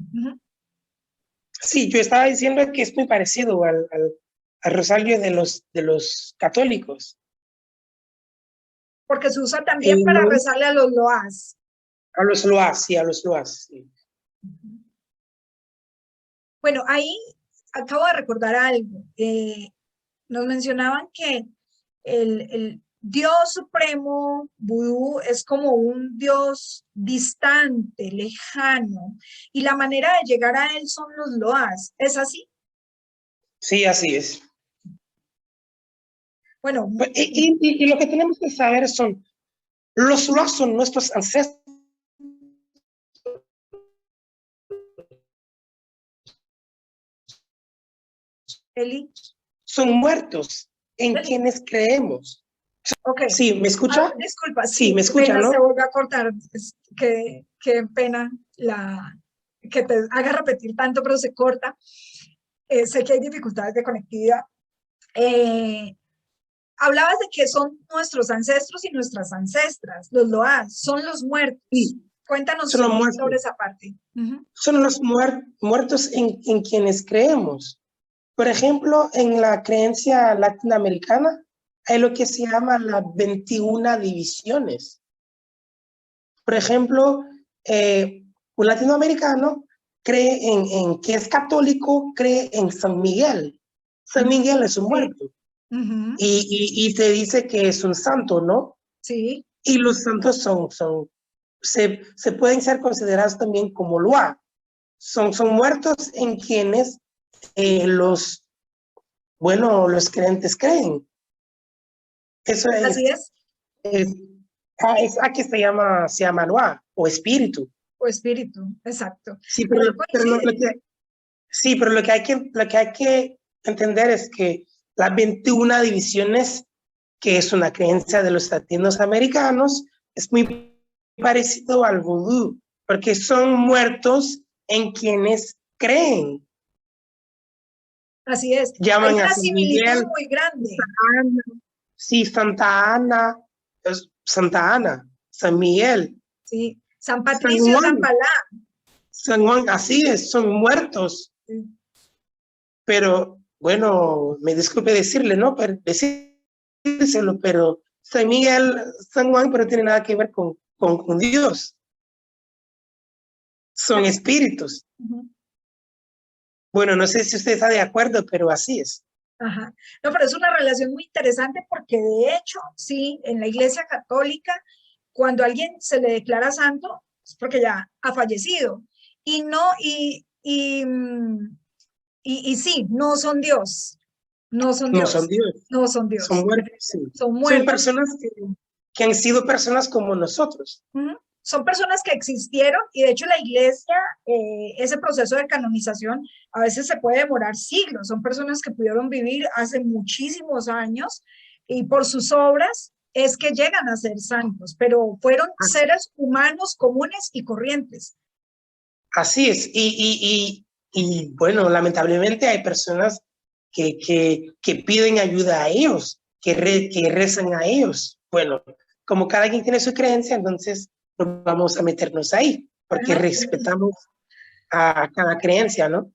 Sí, yo estaba diciendo que es muy parecido al rosario de los católicos. Porque se usa también para rezarle a los loas. A los loas, sí, a los loas. Sí. Bueno, ahí acabo de recordar algo. Nos mencionaban que el Dios supremo vudú es como un Dios distante, lejano, y la manera de llegar a él son los loas. ¿Es así? Sí, así es. Bueno, Y lo que tenemos que saber son, los loas son nuestros ancestros. Eli. Son muertos en Eli. quienes creemos. Ok. Sí, ¿me escucha? Disculpa, Sí, me qué escucha, pena, se ¿no? vuelve a cortar. Qué pena que te haga repetir tanto, pero se corta. Sé que hay dificultades de conectividad. Hablabas de que son nuestros ancestros y nuestras ancestras, los loas, son los muertos. Sí, Cuéntanos son los muertos. sobre esa parte. Son los muertos en quienes creemos. Por ejemplo, en la creencia latinoamericana hay lo que se llama las 21 divisiones. Por ejemplo, un latinoamericano cree en que es católico, cree en San Miguel. San Miguel es un muerto. Y se dice que es un santo, ¿no? Sí. Y los santos se pueden ser considerados también como loa. Son muertos en quienes los creyentes creen. Eso Así es. Aquí se llama loa o espíritu. O espíritu, exacto. Sí, pero lo que hay que entender es que las 21 divisiones, que es una creencia de los latinos americanos, es muy parecido al vudú, porque son muertos en quienes creen. Así es. Llaman Hay a una San similitud Miguel, muy grande. sí, Santa Ana, San Miguel. Sí, San Patricio, San Zambala. San Juan, así es, son muertos. Sí. Pero, bueno, me disculpe decirle, ¿no? Decírselo, pero San Miguel, San Juan, pero no tiene nada que ver con Dios. Son espíritus. Bueno, no sé si usted está de acuerdo, pero así es. Ajá. No, pero es una relación muy interesante porque de hecho, sí, en la Iglesia Católica, cuando a alguien se le declara santo, es porque ya ha fallecido. Y no, y sí, no son Dios. No son No son Dios. Dios. No son Dios. Son muertos. Sí. Son muertos. Son personas que han sido personas como nosotros. Son personas que existieron y de hecho la iglesia, ese proceso de canonización a veces se puede demorar siglos. Son personas que pudieron vivir hace muchísimos años y por sus obras es que llegan a ser santos, pero fueron seres humanos comunes y corrientes. Así es. Y bueno, lamentablemente hay personas que piden ayuda a ellos, que rezan a ellos. Bueno, como cada quien tiene su creencia, entonces no vamos a meternos ahí, porque respetamos a cada creencia, ¿no?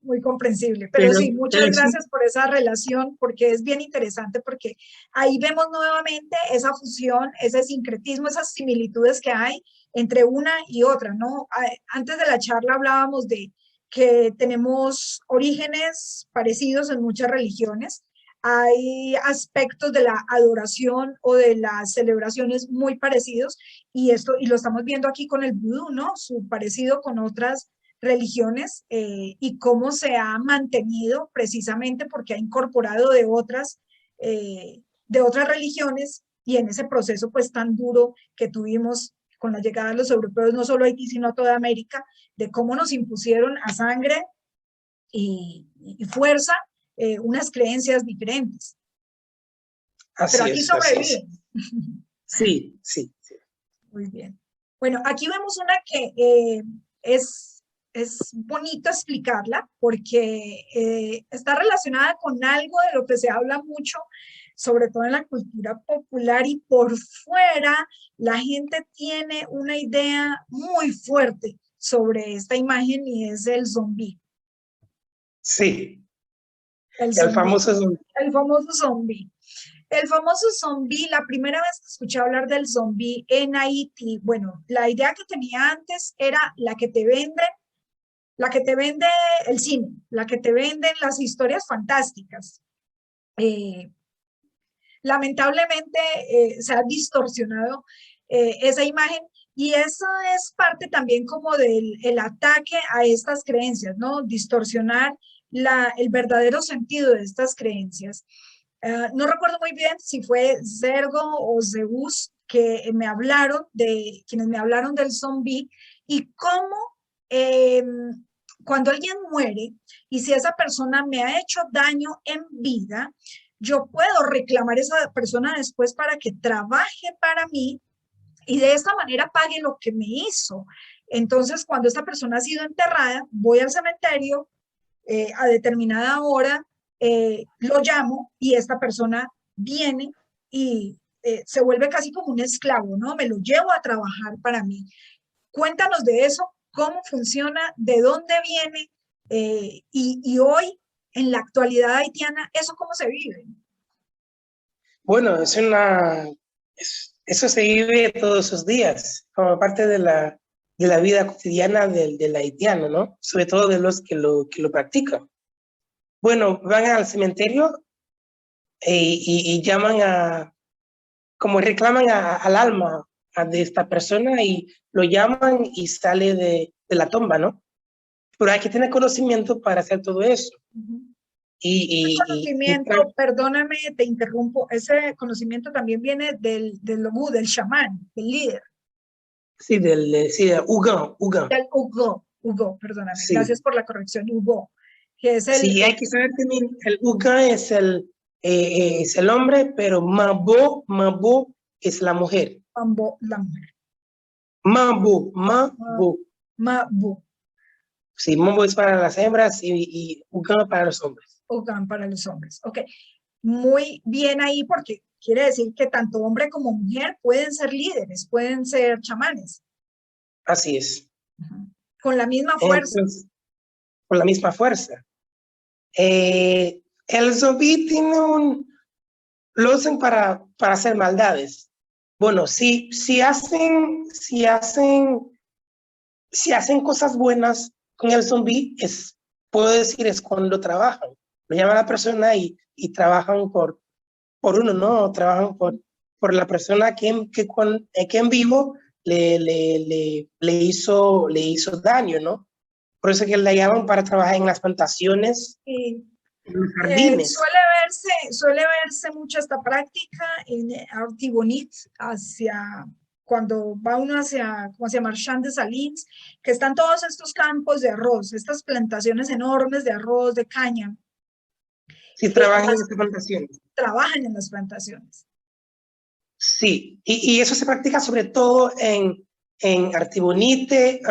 Muy comprensible, pero sí, muchas gracias por esa relación, porque es bien interesante, porque ahí vemos nuevamente esa fusión, ese sincretismo, esas similitudes que hay entre una y otra, ¿no? Antes de la charla hablábamos de que tenemos orígenes parecidos en muchas religiones, hay aspectos de la adoración o de las celebraciones muy parecidos, y lo estamos viendo aquí con el vudú, ¿no? Su parecido con otras religiones y cómo se ha mantenido precisamente porque ha incorporado de otras religiones y en ese proceso pues tan duro que tuvimos con la llegada de los europeos, no solo a Haití, sino a toda América, de cómo nos impusieron a sangre y fuerza unas creencias diferentes. Así pero aquí sobreviven. Sí, sí, sí. Muy bien. Bueno, aquí vemos una que es bonito explicarla porque está relacionada con algo de lo que se habla mucho, sobre todo en la cultura popular, y por fuera la gente tiene una idea muy fuerte sobre esta imagen y es el zombi. Sí. El famoso zombi. El famoso zombi. El famoso zombi, la primera vez que escuché hablar del zombi en Haití, bueno, la idea que tenía antes era la que te venden la que te vende el cine, la que te venden las historias fantásticas. Lamentablemente se ha distorsionado esa imagen y eso es parte también como del el ataque a estas creencias, ¿no? Distorsionar el verdadero sentido de estas creencias. No recuerdo muy bien si fue Zergo o Zeus que me hablaron quienes me hablaron del zombie y cómo cuando alguien muere y si esa persona me ha hecho daño en vida, yo puedo reclamar a esa persona después para que trabaje para mí y de esta manera pague lo que me hizo. Entonces, cuando esta persona ha sido enterrada, voy al cementerio a determinada hora, lo llamo y esta persona viene y se vuelve casi como un esclavo, ¿no? Me lo llevo a trabajar para mí. Cuéntanos de eso, cómo funciona, de dónde viene y hoy, en la actualidad haitiana, ¿eso cómo se vive? Bueno, eso se vive todos los días, como parte de la vida cotidiana del haitiano, ¿no? Sobre todo de los que lo practican. Bueno, van al cementerio y llaman como reclaman al alma de esta persona y lo llaman y sale de la tumba, ¿no? Pero hay que tener conocimiento para hacer todo eso. Ese conocimiento, perdóname, te interrumpo, ese conocimiento también viene del Ogú, del chamán, del líder. Sí, del Ugan. Del Hugo, perdóname, Sí. gracias por la corrección, Hugo. Que es Sí, hay que saber también, el Ugan es el hombre, pero Mabo es la mujer. Mambo, la mujer. Mabo. Mabu. Sí, Mambo es para las hembras y Ugan para los hombres. Ugan para los hombres. Ok, muy bien ahí porque quiere decir que tanto hombre como mujer pueden ser líderes, pueden ser chamanes. Así es. Con la misma fuerza. Entonces, con la misma fuerza. El zombie lo usan para hacer maldades. Bueno, si hacen cosas buenas con el zombie, puedo decir, es cuando trabajan. Lo llaman a la persona y trabajan por uno, ¿no? Trabajan por la persona que en vivo le hizo daño, ¿no? Por eso que la llaman para trabajar en las plantaciones, Sí. en los jardines. Suele verse mucho esta práctica en Artibonite, cuando va uno hacia Marchand de Salins, que están todos estos campos de arroz, estas plantaciones enormes de arroz, de caña. Sí, trabajan en las plantaciones. Trabajan en las plantaciones. Sí, y eso se practica sobre todo en Artibonite,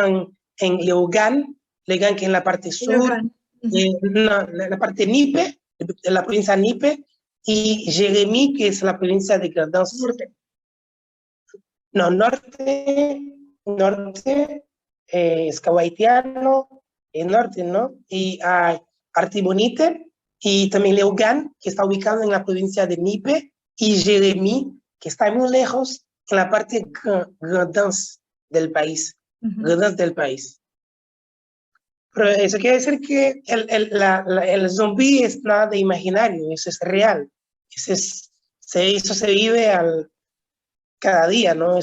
en Leogán, que es en la parte sur, la parte Nipe, de la provincia de Nipe, y Jérémy, que es la provincia de Gardens. Norte. No, norte, es Cahuaitiano, norte, ¿no? Y Artibonite, y también Leogán, que está ubicado en la provincia de Nipe, y Jérémy, que está muy lejos, en la parte Gardens del país. Gardens del país. Pero eso quiere decir que el zombie es nada de imaginario, eso es real. Eso se vive cada día, ¿no?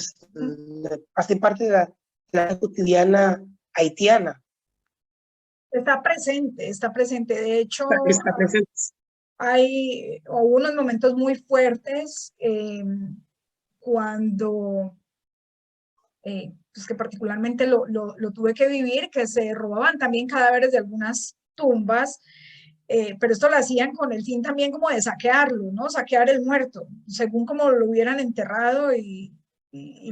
Hace parte de la vida cotidiana haitiana. Está presente. De hecho, Está presente. hay unos momentos muy fuertes cuando, pues que particularmente lo tuve que vivir, que se robaban también cadáveres de algunas tumbas, pero esto lo hacían con el fin también como de saquearlo, ¿no? Saquear el muerto, según como lo hubieran enterrado y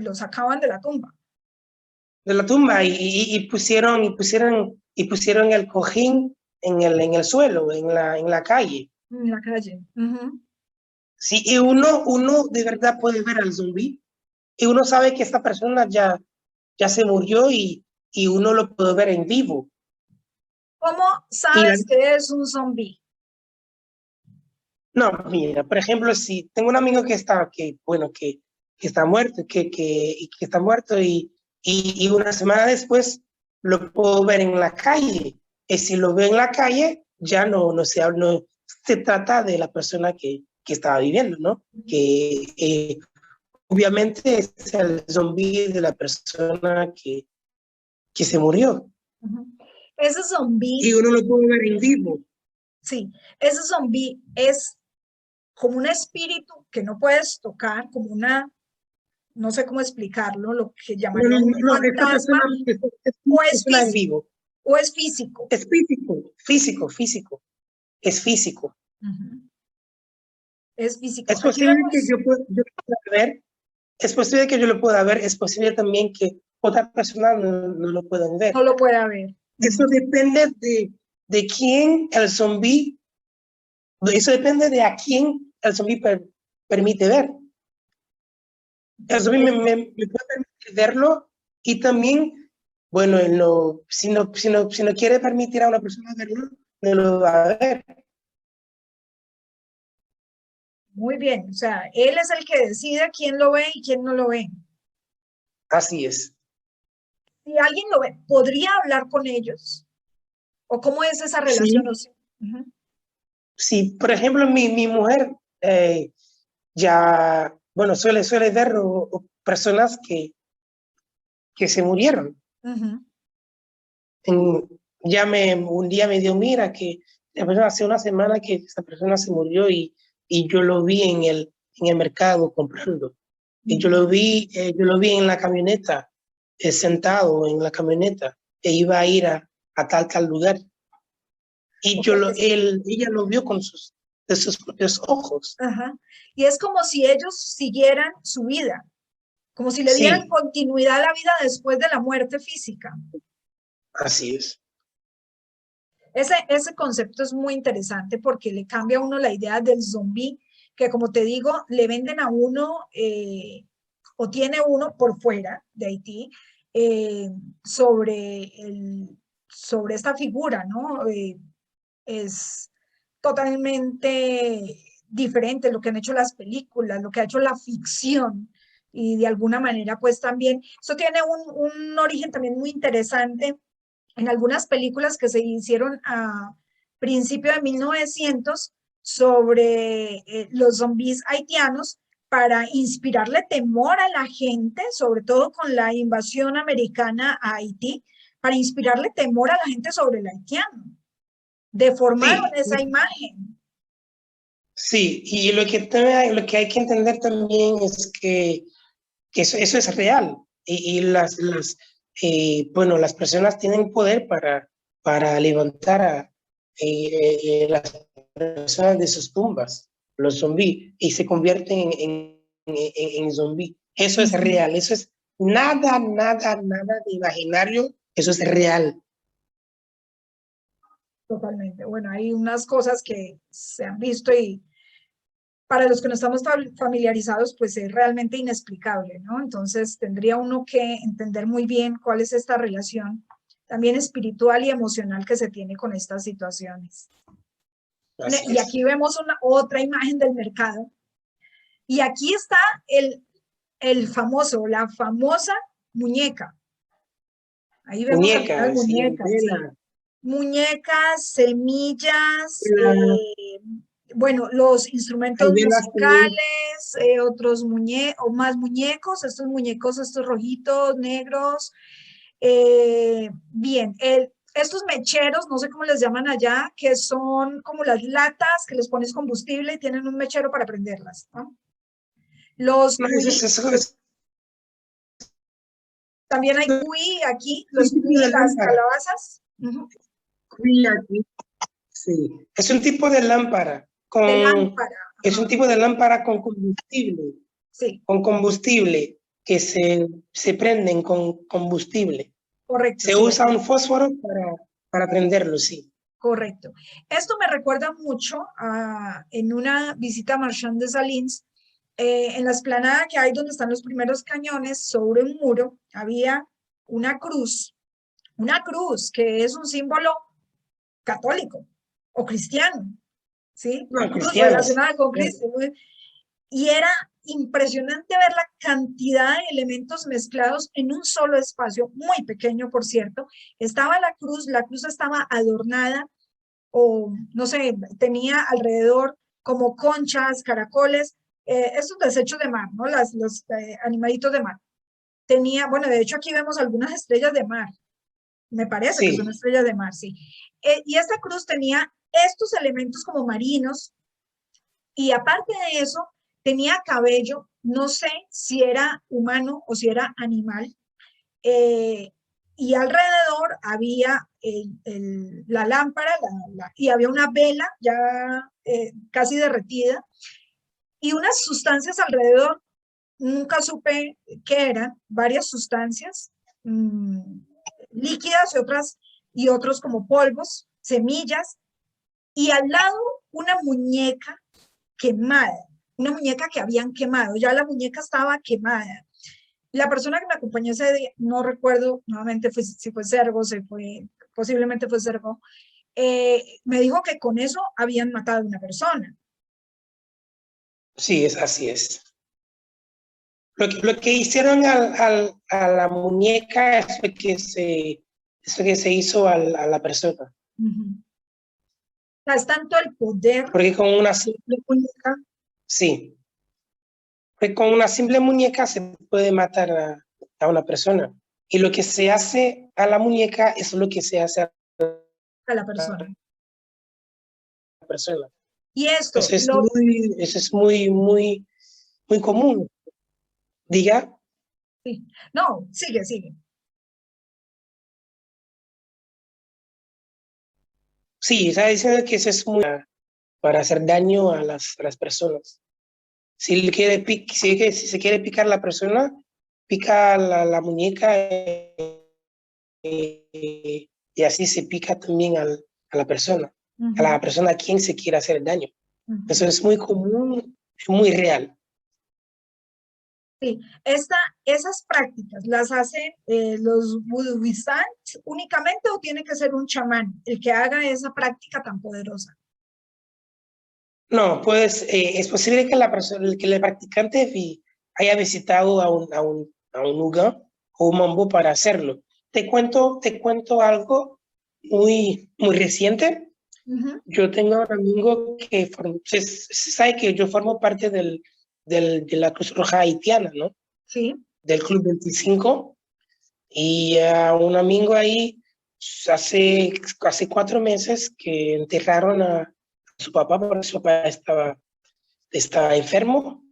lo sacaban de la tumba. De la tumba y pusieron el cojín en el suelo, en la calle. En la calle. Sí, y uno de verdad puede ver al zombie y uno sabe que esta persona ya se murió y uno lo puede ver en vivo. ¿Cómo sabes que es un zombie? No, mira, por ejemplo, si tengo un amigo que está muerto, que está muerto y una semana después lo puedo ver en la calle. Y si lo veo en la calle, ya no se trata de la persona que estaba viviendo, ¿no? Que obviamente es el zombie de la persona que se murió. Ujú. Ese zombie, Y uno lo puede ver en vivo. sí, ese zombie es como un espíritu que no puedes tocar, como una, no sé cómo explicarlo, lo que llamaría un Esta fantasma, persona o es persona en físico, vivo. o es físico. Es físico. Es físico. Ujú. Es físico. Es Aquí posible que vemos, yo pueda ver, es posible que yo lo pueda ver, es posible también que otra persona no lo puedan ver. no lo puede ver. Eso depende de quién el zombie, eso depende de a quién el zombie permite ver. El zombie me puede permitir verlo y también, bueno, si no quiere permitir a una persona verlo, no lo va a ver. Muy bien, o sea, él es el que decide quién lo ve y quién no lo ve. Así es. Si alguien lo ve, ¿podría hablar con ellos? ¿O cómo es esa relación? Sí, Ujú. sí. Por ejemplo, mi mujer ya, bueno, suele ver personas que se murieron. Ujú. Un día me dio, mira, que la persona hace una semana que esa persona se murió y yo lo vi en el mercado comprando. Y yo lo vi en la camioneta, sentado en la camioneta, e iba a ir a tal lugar. Y Ok, ella lo vio de sus propios ojos. ajá. Y es como si ellos siguieran su vida, como si le dieran Sí, continuidad a la vida después de la muerte física. así es. Ese concepto es muy interesante porque le cambia a uno la idea del zombie, que como te digo, le venden a uno o tiene uno por fuera de Haití eh, sobre, sobre esta figura, ¿no? Es totalmente diferente lo que han hecho las películas, lo que ha hecho la ficción. Y de alguna manera, pues también, eso tiene un origen también muy interesante en algunas películas que se hicieron a principios de 1900 sobre los zombies haitianos para inspirarle temor a la gente, sobre todo con la invasión americana a Haití, para inspirarle temor a la gente sobre el haitiano. Deformaron Sí, esa imagen. sí. Y lo que hay que entender también es que eso es real. Y bueno, las personas tienen poder para levantar a las personas de sus tumbas, los zombies, y se convierten en zombies. Eso es Ujú. real, eso es nada de imaginario, eso es real. Totalmente. Bueno, hay unas cosas que se han visto y para los que no estamos familiarizados, pues es realmente inexplicable, ¿no? Entonces tendría uno que entender muy bien cuál es esta relación también espiritual y emocional que se tiene con estas situaciones. Así Y es. aquí vemos otra imagen del mercado. Y aquí está el famoso, la famosa muñeca. Ahí vemos algunas Muñeca, sí, muñecas, sí. Muñecas, semillas, bueno, los hay instrumentos velas también. musicales, otros o más muñecos, estos rojitos, negros. Bien, estos mecheros, no sé cómo les llaman allá, que son como las latas que les pones combustible y tienen un mechero para prenderlas, ¿no? Los No, cuy, también hay cuy aquí, es un los tipo cuy, de las lámpara. calabazas. Ujú. Sí, es un tipo de lámpara De lámpara, es un ajá, tipo de lámpara sí, con combustible que se prenden con combustible. correcto, Se sí, usa un fósforo para prenderlo, sí. correcto. Esto me recuerda mucho en una visita a Marchand de Salins, en la explanada que hay donde están los primeros cañones, sobre un muro había una cruz que es un símbolo católico o cristiano, ¿sí? No, Una cruz cristianos. relacionada con Cristo. Y era impresionante ver la cantidad de elementos mezclados en un solo espacio, muy pequeño, por cierto. Estaba la cruz estaba adornada, o no sé, tenía alrededor como conchas, caracoles, estos desechos de mar, ¿no? Los animalitos de mar. Tenía, bueno, de hecho aquí vemos algunas estrellas de mar, me parece que son Sí, estrellas de mar, sí. Y esta cruz tenía estos elementos como marinos, y aparte de eso, tenía cabello, no sé si era humano o si era animal, eh, y alrededor había la lámpara y había una vela ya casi derretida, y unas sustancias alrededor, nunca supe qué eran, varias sustancias líquidas y otros como polvos, semillas, y al lado una muñeca quemada, una muñeca que habían quemado, ya la muñeca estaba quemada. La persona que me acompañó ese día, no recuerdo nuevamente si fue Sergo, posiblemente fue Sergo, me dijo que con eso habían matado a una persona. sí, así es. Lo que hicieron a la muñeca es lo que se hizo a la persona. Uh-huh. O sea, es tanto el poder. Porque con una simple muñeca, sí, porque con una simple muñeca se puede matar a una persona. Y lo que se hace a la muñeca es lo que se hace a A la persona. la persona. Y esto, Eso es muy común. Diga, sí. No, sigue. sí, está diciendo que eso es muy para hacer daño a las personas. Si se quiere picar la persona, pica la muñeca y así se pica también a la persona, Uh-huh. a la persona a quien se quiere hacer daño. Uh-huh. Eso es muy común, muy real. Sí, esas prácticas las hacen los budistas únicamente, o tiene que ser un chamán el que haga esa práctica tan poderosa. No, pues es posible que que el practicante haya visitado a un lugar o un mambo para hacerlo. Te cuento algo muy reciente. Uh-huh. Yo tengo un amigo que se sabe que yo formo parte de la Cruz Roja Haitiana, ¿no? Sí. Del Club 25. Y un amigo ahí hace 4 meses que enterraron a su papá porque su papá estaba enfermo,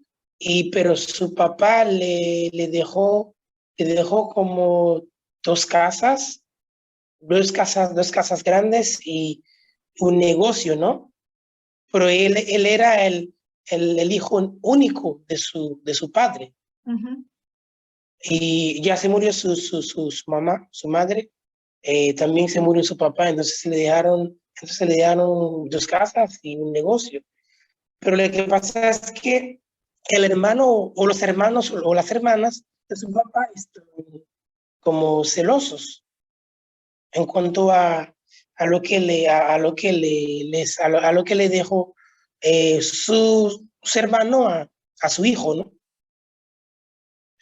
pero su papá le dejó como dos casas grandes y un negocio, ¿no? Pero él era el hijo único de su padre. Uh-huh. Y ya se murió su mamá, su madre, también se murió su papá, entonces le dejaron dos casas y un negocio. Pero lo que pasa es que el hermano o los hermanos o las hermanas de su papá están como celosos en cuanto a lo que a lo que le dejó su hermano a su hijo, ¿no?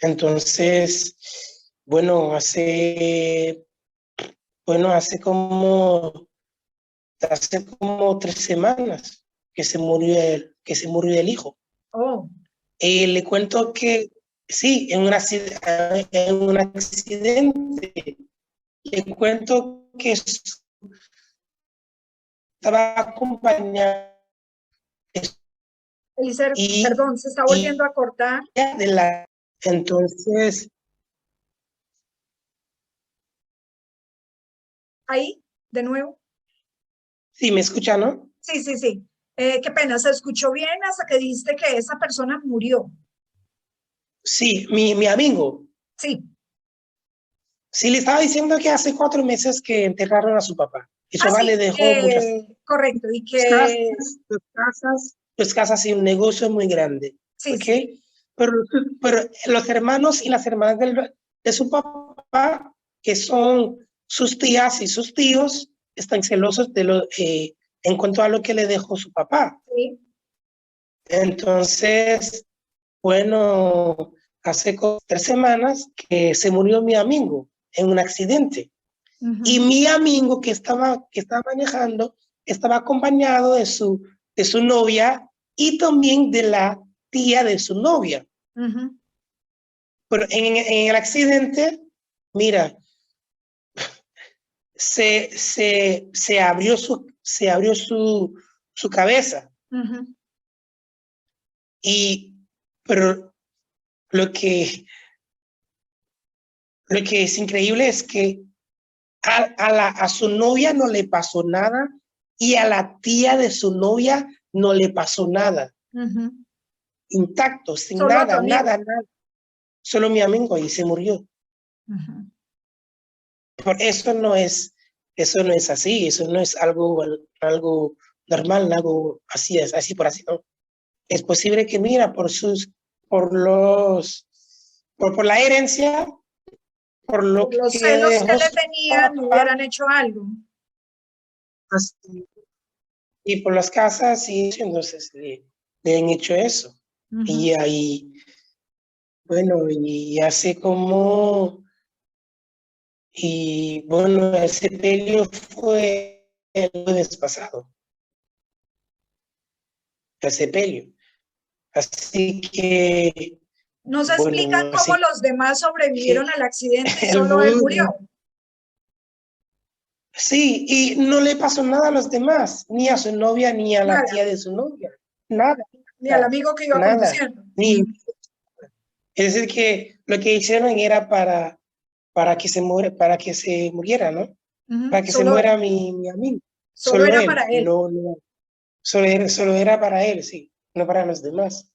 Entonces, bueno, hace como 3 semanas que se murió el hijo. Oh. Le cuento que sí, en un accidente, le cuento que estaba acompañado Eliezer, y, perdón, se está volviendo y a cortar. entonces, Ahí, de nuevo. sí, me escucha, ¿no? Sí. Qué pena, se escuchó bien hasta que dijiste que esa persona murió. Sí, mi amigo. Sí. Sí, le estaba diciendo que hace 4 meses que enterraron a su papá. Y su Ah, papá le sí, dejó muchas correcto. Y casas, que, dos casas y un negocio muy grande. sí, ¿Ok? sí. Pero, pero los hermanos y las hermanas de su papá, que son sus tías y sus tíos, están celosos en cuanto a lo que le dejó su papá. Sí. Entonces, Bueno, hace 3 semanas que se murió mi amigo en un accidente. Y mi amigo que estaba manejando estaba acompañado de su novia y también de la tía de su novia. Pero en el accidente, mira, se abrió su cabeza. Pero lo que es increíble es que a su novia no le pasó nada y a la tía de su novia no le pasó nada. Intacto, sin Solo nada, nada. Solo mi amigo y se murió. Por eso no es así, eso no es algo normal, algo así, así por así, ¿no? Es posible que, mira, por la herencia, por lo Por los que celos que dejó le su tenían, papá, hubieran hecho algo. y por las casas, y entonces le han hecho eso. Y ahí, bueno, y hace como, y bueno, el sepelio fue el jueves pasado, el sepelio. Así que, No se explican bueno, cómo así los demás que sobrevivieron al accidente y el solo él murió. vudú, sí, y no le pasó nada a los demás, ni a su novia, ni a la Nada, tía de su novia, nada, ni al amigo que iba nada, conduciendo. ni, es decir, que lo que hicieron era para que se muriera, ¿no? Para que se Solo él. muera mi amigo, Solo solo era para él, él. no, solo era para él, sí, no para los demás.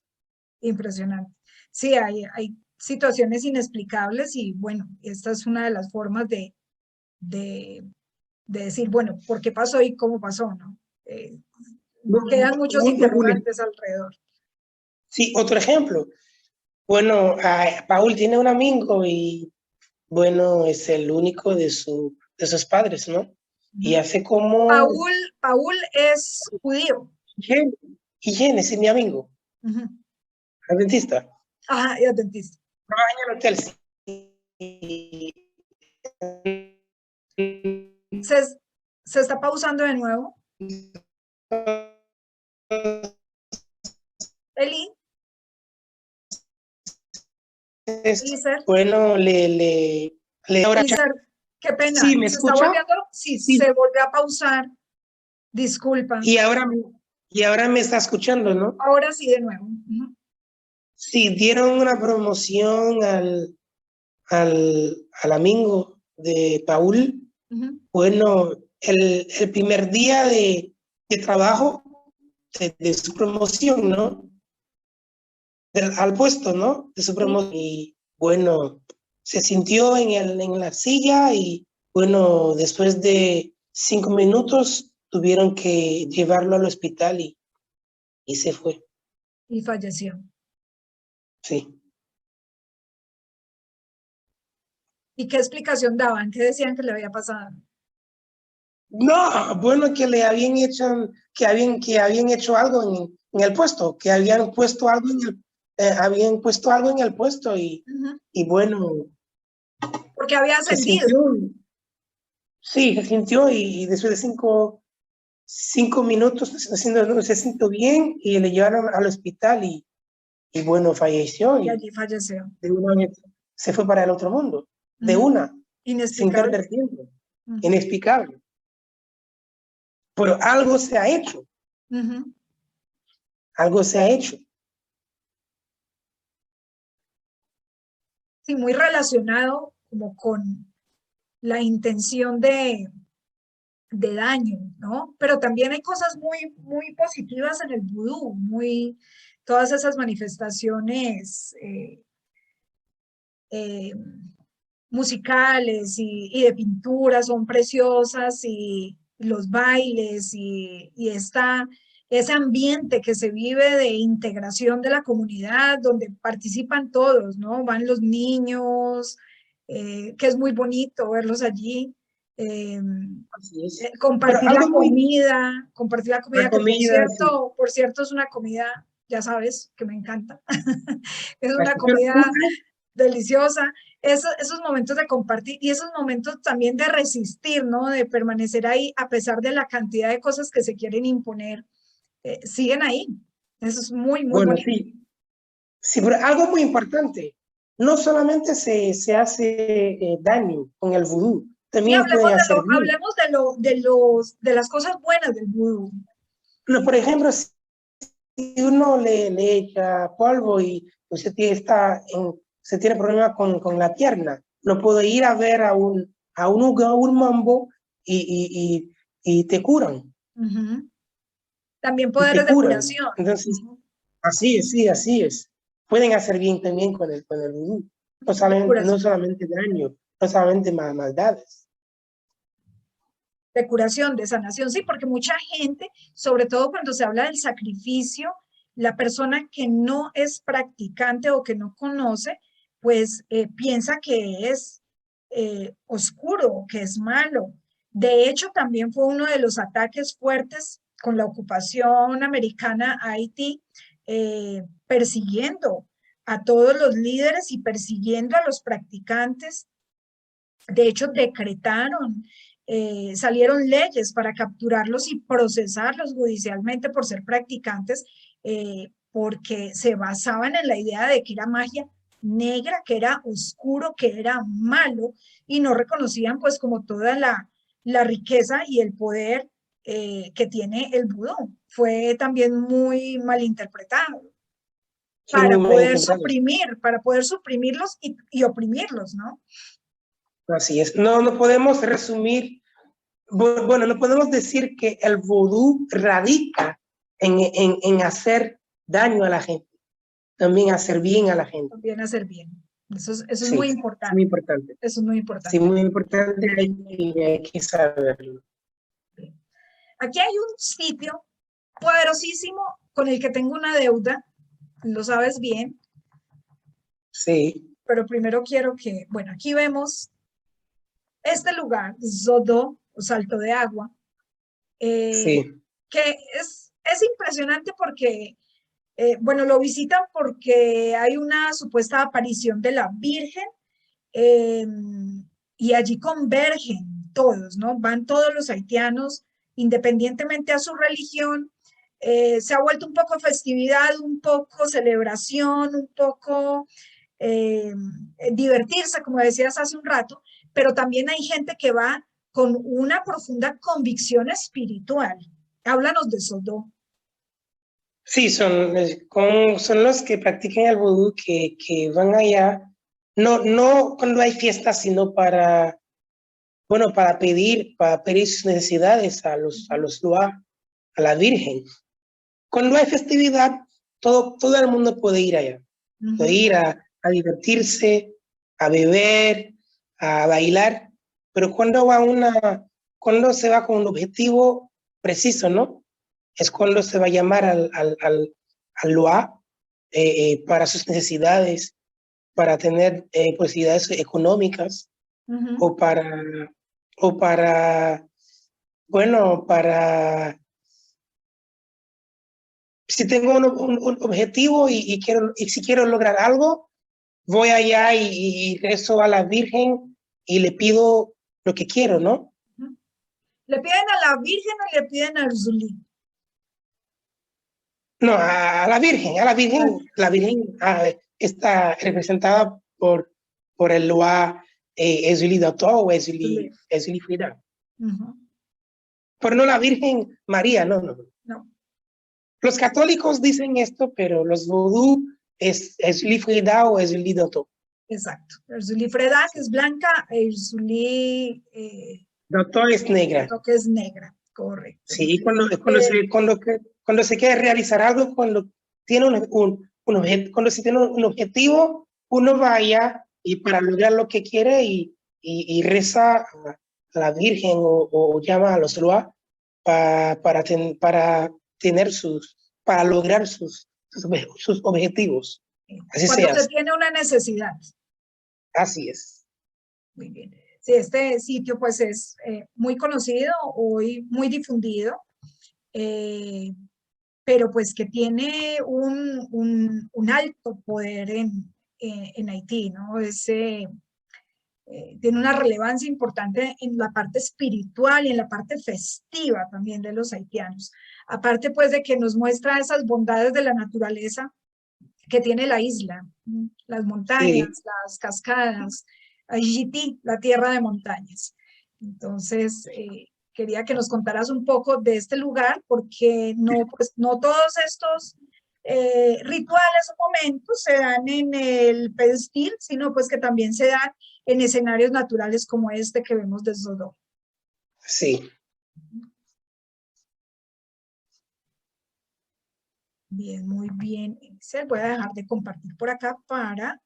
Impresionante. Sí, hay situaciones inexplicables y bueno, esta es una de las formas de decir, bueno, ¿por qué pasó y cómo pasó, no? Quedan muchos interrogantes alrededor. Sí, otro ejemplo. Bueno, Paul tiene un amigo y bueno, es el único de sus padres, ¿no? Y hace como Paul es judío. Higiene, es mi amigo, adventista. Ajá, es adventista. Trabaja en el hotel. Sí. Se está pausando de nuevo. Eli, Eliezer, Bueno, ahora. Eliezer, qué pena. Sí, ¿me Se está escucha? volviendo, sí, Sí. se volvió a pausar. Disculpa. Y ahora me está escuchando, ¿no? Ahora sí, de nuevo. Sí, dieron una promoción al amigo de Paul. Bueno, el primer día de trabajo de su promoción, ¿no? Al puesto, ¿no? De su promoción. Y bueno, se sintió en la silla y bueno, después de 5 minutos tuvieron que llevarlo al hospital y se fue. Y falleció. Sí. ¿Y qué explicación daban? ¿Qué decían que le había pasado? No, bueno, que le habían hecho, que habían hecho algo en el puesto, que habían puesto algo en el puesto y bueno, Porque había se ascendido. sintió, sí, se sintió y después de 5 minutos se sintió bien y le llevaron al hospital y bueno, falleció Y y allí falleció. de una vez se fue para el otro mundo, de una, sin Inexplicable. perder tiempo, inexplicable. Pero algo se ha hecho. Algo se ha hecho. Sí, muy relacionado como con la intención de daño, ¿no? Pero también hay cosas muy, muy positivas en el vudú, todas esas manifestaciones musicales y de pintura son preciosas y los bailes y ese ambiente que se vive de integración de la comunidad donde participan todos, ¿no? Van los niños, que es muy bonito verlos allí. Así es. Pero Compartir la algo muy, comida, que la comida, sí. por cierto es una comida ya sabes que me encanta. Es una Así, pero comida deliciosa. Esos momentos de compartir y esos momentos también de resistir, ¿no? De permanecer ahí a pesar de la cantidad de cosas que se quieren imponer, siguen ahí. Eso es muy, muy bueno, bonito. sí, sí, pero algo muy importante, no solamente se hace daño con el vudú, Sí, también pueden hacer bien. hablemos de las cosas buenas del vudú. No, por ejemplo, si uno le echa polvo y usted se tiene problema con la pierna, no puede ir a ver a un mambo y te curan, Ujú. También y te poderes de curan. curación. Entonces, Ujú. así es, sí, así es. Pueden hacer bien también con el vudú. De No curación. solamente daño, no solamente maldades. De curación, de sanación, sí, porque mucha gente, sobre todo cuando se habla del sacrificio, la persona que no es practicante o que no conoce, pues piensa que es oscuro, que es malo. De hecho, también fue uno de los ataques fuertes con la ocupación americana a Haití, persiguiendo a todos los líderes y persiguiendo a los practicantes. De hecho, decretaron, salieron leyes para capturarlos y procesarlos judicialmente por ser practicantes, porque se basaban en la idea de que era magia negra, que era oscuro, que era malo, y no reconocían pues como toda la riqueza y el poder que tiene el vudú. Fue también muy mal interpretado Sí, muy mal interpretados. para poder suprimirlos y oprimirlos, ¿no? Así es. No, no podemos resumir. Bueno, no podemos decir que el vudú radica en hacer daño a la gente, también hacer bien a la gente. También hacer bien. Eso es Sí, muy es muy importante. importante. Eso es muy Sí, importante. muy importante, hay que saberlo. Aquí hay un sitio poderosísimo con el que tengo una deuda, lo sabes bien, Sí, pero primero quiero que, bueno, aquí vemos este lugar, Zodo, o Salto de Agua, eh, sí, que es impresionante porque, bueno, lo visitan porque hay una supuesta aparición de la Virgen, eh, y allí convergen todos, ¿no? Van todos los haitianos, independientemente a su religión. Se ha vuelto un poco festividad, un poco celebración, un poco eh, divertirse, como decías hace un rato, pero también hay gente que va con una profunda convicción espiritual. Háblanos de esos dos. sí, son los que practican el vudú que van allá, no cuando hay fiestas, sino bueno, para pedir sus necesidades a los Loa, a la Virgen. Cuando hay festividad, todo el mundo puede ir allá. Puede Ujú. ir a divertirse, a beber, a bailar, pero cuando se va con un objetivo preciso, ¿no? Es cuando se va a llamar al Loa para sus necesidades, para tener posibilidades económicas Ujú. o o para, bueno, si tengo un objetivo y si quiero lograr algo, voy allá y rezo a la Virgen y le pido lo que quiero, ¿no? Ujú. ¿Le piden a la Virgen o le piden al Zulí? No, la Virgen está representada por el Loa Ezuli Dato o Zulí. Ezuli Frida. Ujú. Pero no la Virgen María, no, no. No. Los católicos dicen esto, pero los vudú es Ezuli Frida o Ezuli Dato. Exacto. Ursuli Freda, que Sí. es blanca, e Ursuli Dato es negra. que es negra. Correcto. Sí, Eh, cuando se quiere realizar algo, cuando tiene cuando se tiene un objetivo, uno vaya y para lograr lo que quiere y reza a la Virgen o llama a los Loa para tener para lograr sus objetivos. Así se Cuando se hace. tiene una necesidad. Así es. Muy bien. Sí, este sitio pues es muy conocido, hoy muy difundido. Eh, pero pues que tiene un alto poder en Haití, ¿no? Tiene una relevancia importante en la parte espiritual y en la parte festiva también de los haitianos. Aparte pues de que nos muestra esas bondades de la naturaleza que tiene la isla, las montañas, Sí. las cascadas, Ayiti, la tierra de montañas. Entonces, quería que nos contaras un poco de este lugar, porque no, pues, no todos estos rituales o momentos se dan en el pedestil, sino pues que también se dan en escenarios naturales como este que vemos desde Sodoma. Sí. Bien, muy bien. Voy a dejar de compartir por acá para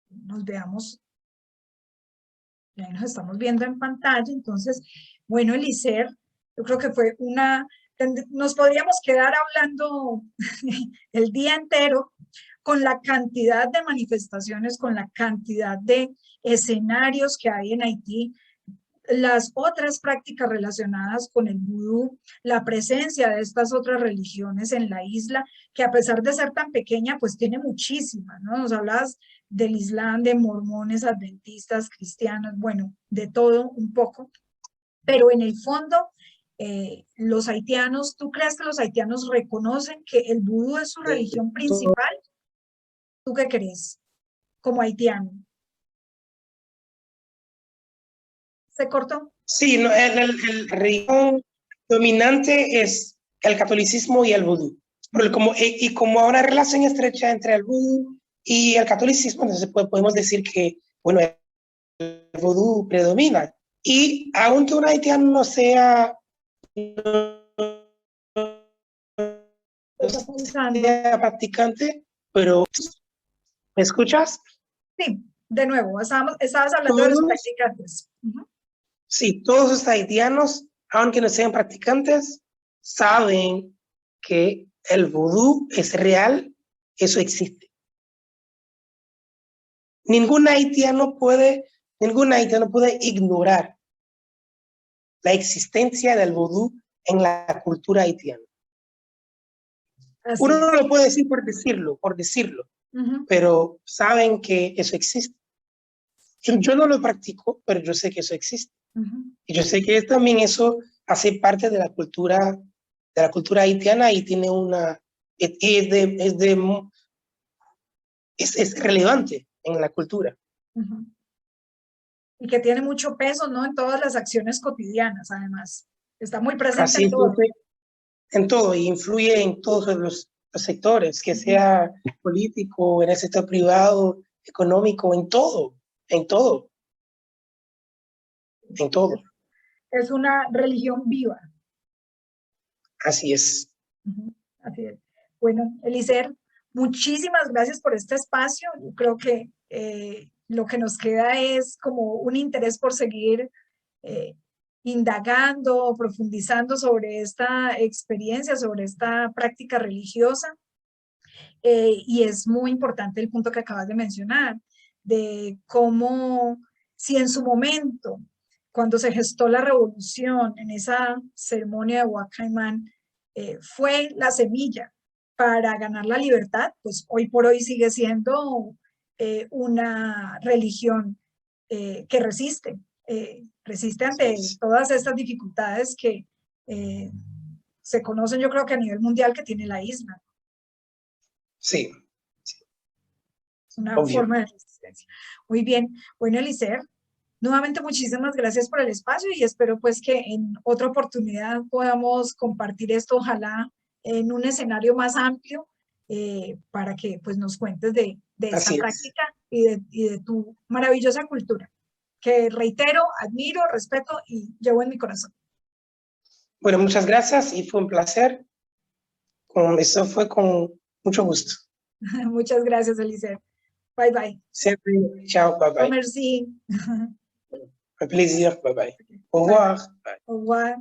nos veamos. Ya nos estamos viendo en pantalla. Entonces, bueno, Eliezer, yo creo que fue nos podríamos quedar hablando el día entero con la cantidad de manifestaciones, con la cantidad de escenarios que hay en Haití, las otras prácticas relacionadas con el vudú, la presencia de estas otras religiones en la isla, que a pesar de ser tan pequeña, pues tiene muchísimas, ¿no? Nos hablas del Islam, de mormones, adventistas, cristianos, bueno, de todo un poco, pero en el fondo, los haitianos, ¿tú crees que los haitianos reconocen que el vudú es su religión principal? ¿Tú qué crees como haitiano? ¿Se cortó? Sí, no, el religión dominante es el catolicismo y el vudú. Pero como hay una relación estrecha entre el vudú y el catolicismo, entonces podemos decir que, bueno, el vudú predomina. Y aunque un haitiano no sea Está pensando. practicante, pero ¿me escuchas? Sí, de nuevo, estabas hablando de los Todos, practicantes. sí, todos los haitianos, aunque no sean practicantes, saben que el vudú es real, eso existe. Ningún haitiano puede ignorar la existencia del vudú en la cultura haitiana. Así Uno no es. lo puede decir por decirlo, pero saben que eso existe. Yo no lo practico, pero yo sé que eso existe. Y yo sé que también eso hace parte de la cultura haitiana y tiene es relevante en la cultura. Y que tiene mucho peso, ¿no? En todas las acciones cotidianas, además. Está muy presente Así en todo. en todo y influye en todos los sectores, que sea político, en el sector privado, económico, en todo, en todo, en todo. Es una religión viva. Así es. Así es. Bueno, Eliezer, muchísimas gracias por este espacio. Yo creo que lo que nos queda es como un interés por seguir indagando, profundizando sobre esta experiencia, sobre esta práctica religiosa. Y es muy importante el punto que acabas de mencionar, de cómo si en su momento, cuando se gestó la revolución, en esa ceremonia de Huacaimán, fue la semilla para ganar la libertad, pues hoy por hoy sigue siendo una religión que resiste, resiste ante todas estas dificultades que se conocen, yo creo que a nivel mundial, que tiene la isla. Sí. Es una Obvio. forma de resistencia. Muy bien. Bueno, Eliezer, nuevamente muchísimas gracias por el espacio y espero pues que en otra oportunidad podamos compartir esto, ojalá en un escenario más amplio, para que pues nos cuentes de esta Así es. práctica y de tu maravillosa cultura, que reitero, admiro, respeto y llevo en mi corazón. Bueno, muchas gracias y fue un placer. Eso fue con mucho gusto. Muchas gracias, Eliezer. Bye, bye. Siempre, chao, bye, bye. Merci. Un plaisir, bye, bye. Au Bye, revoir. bye. Au revoir.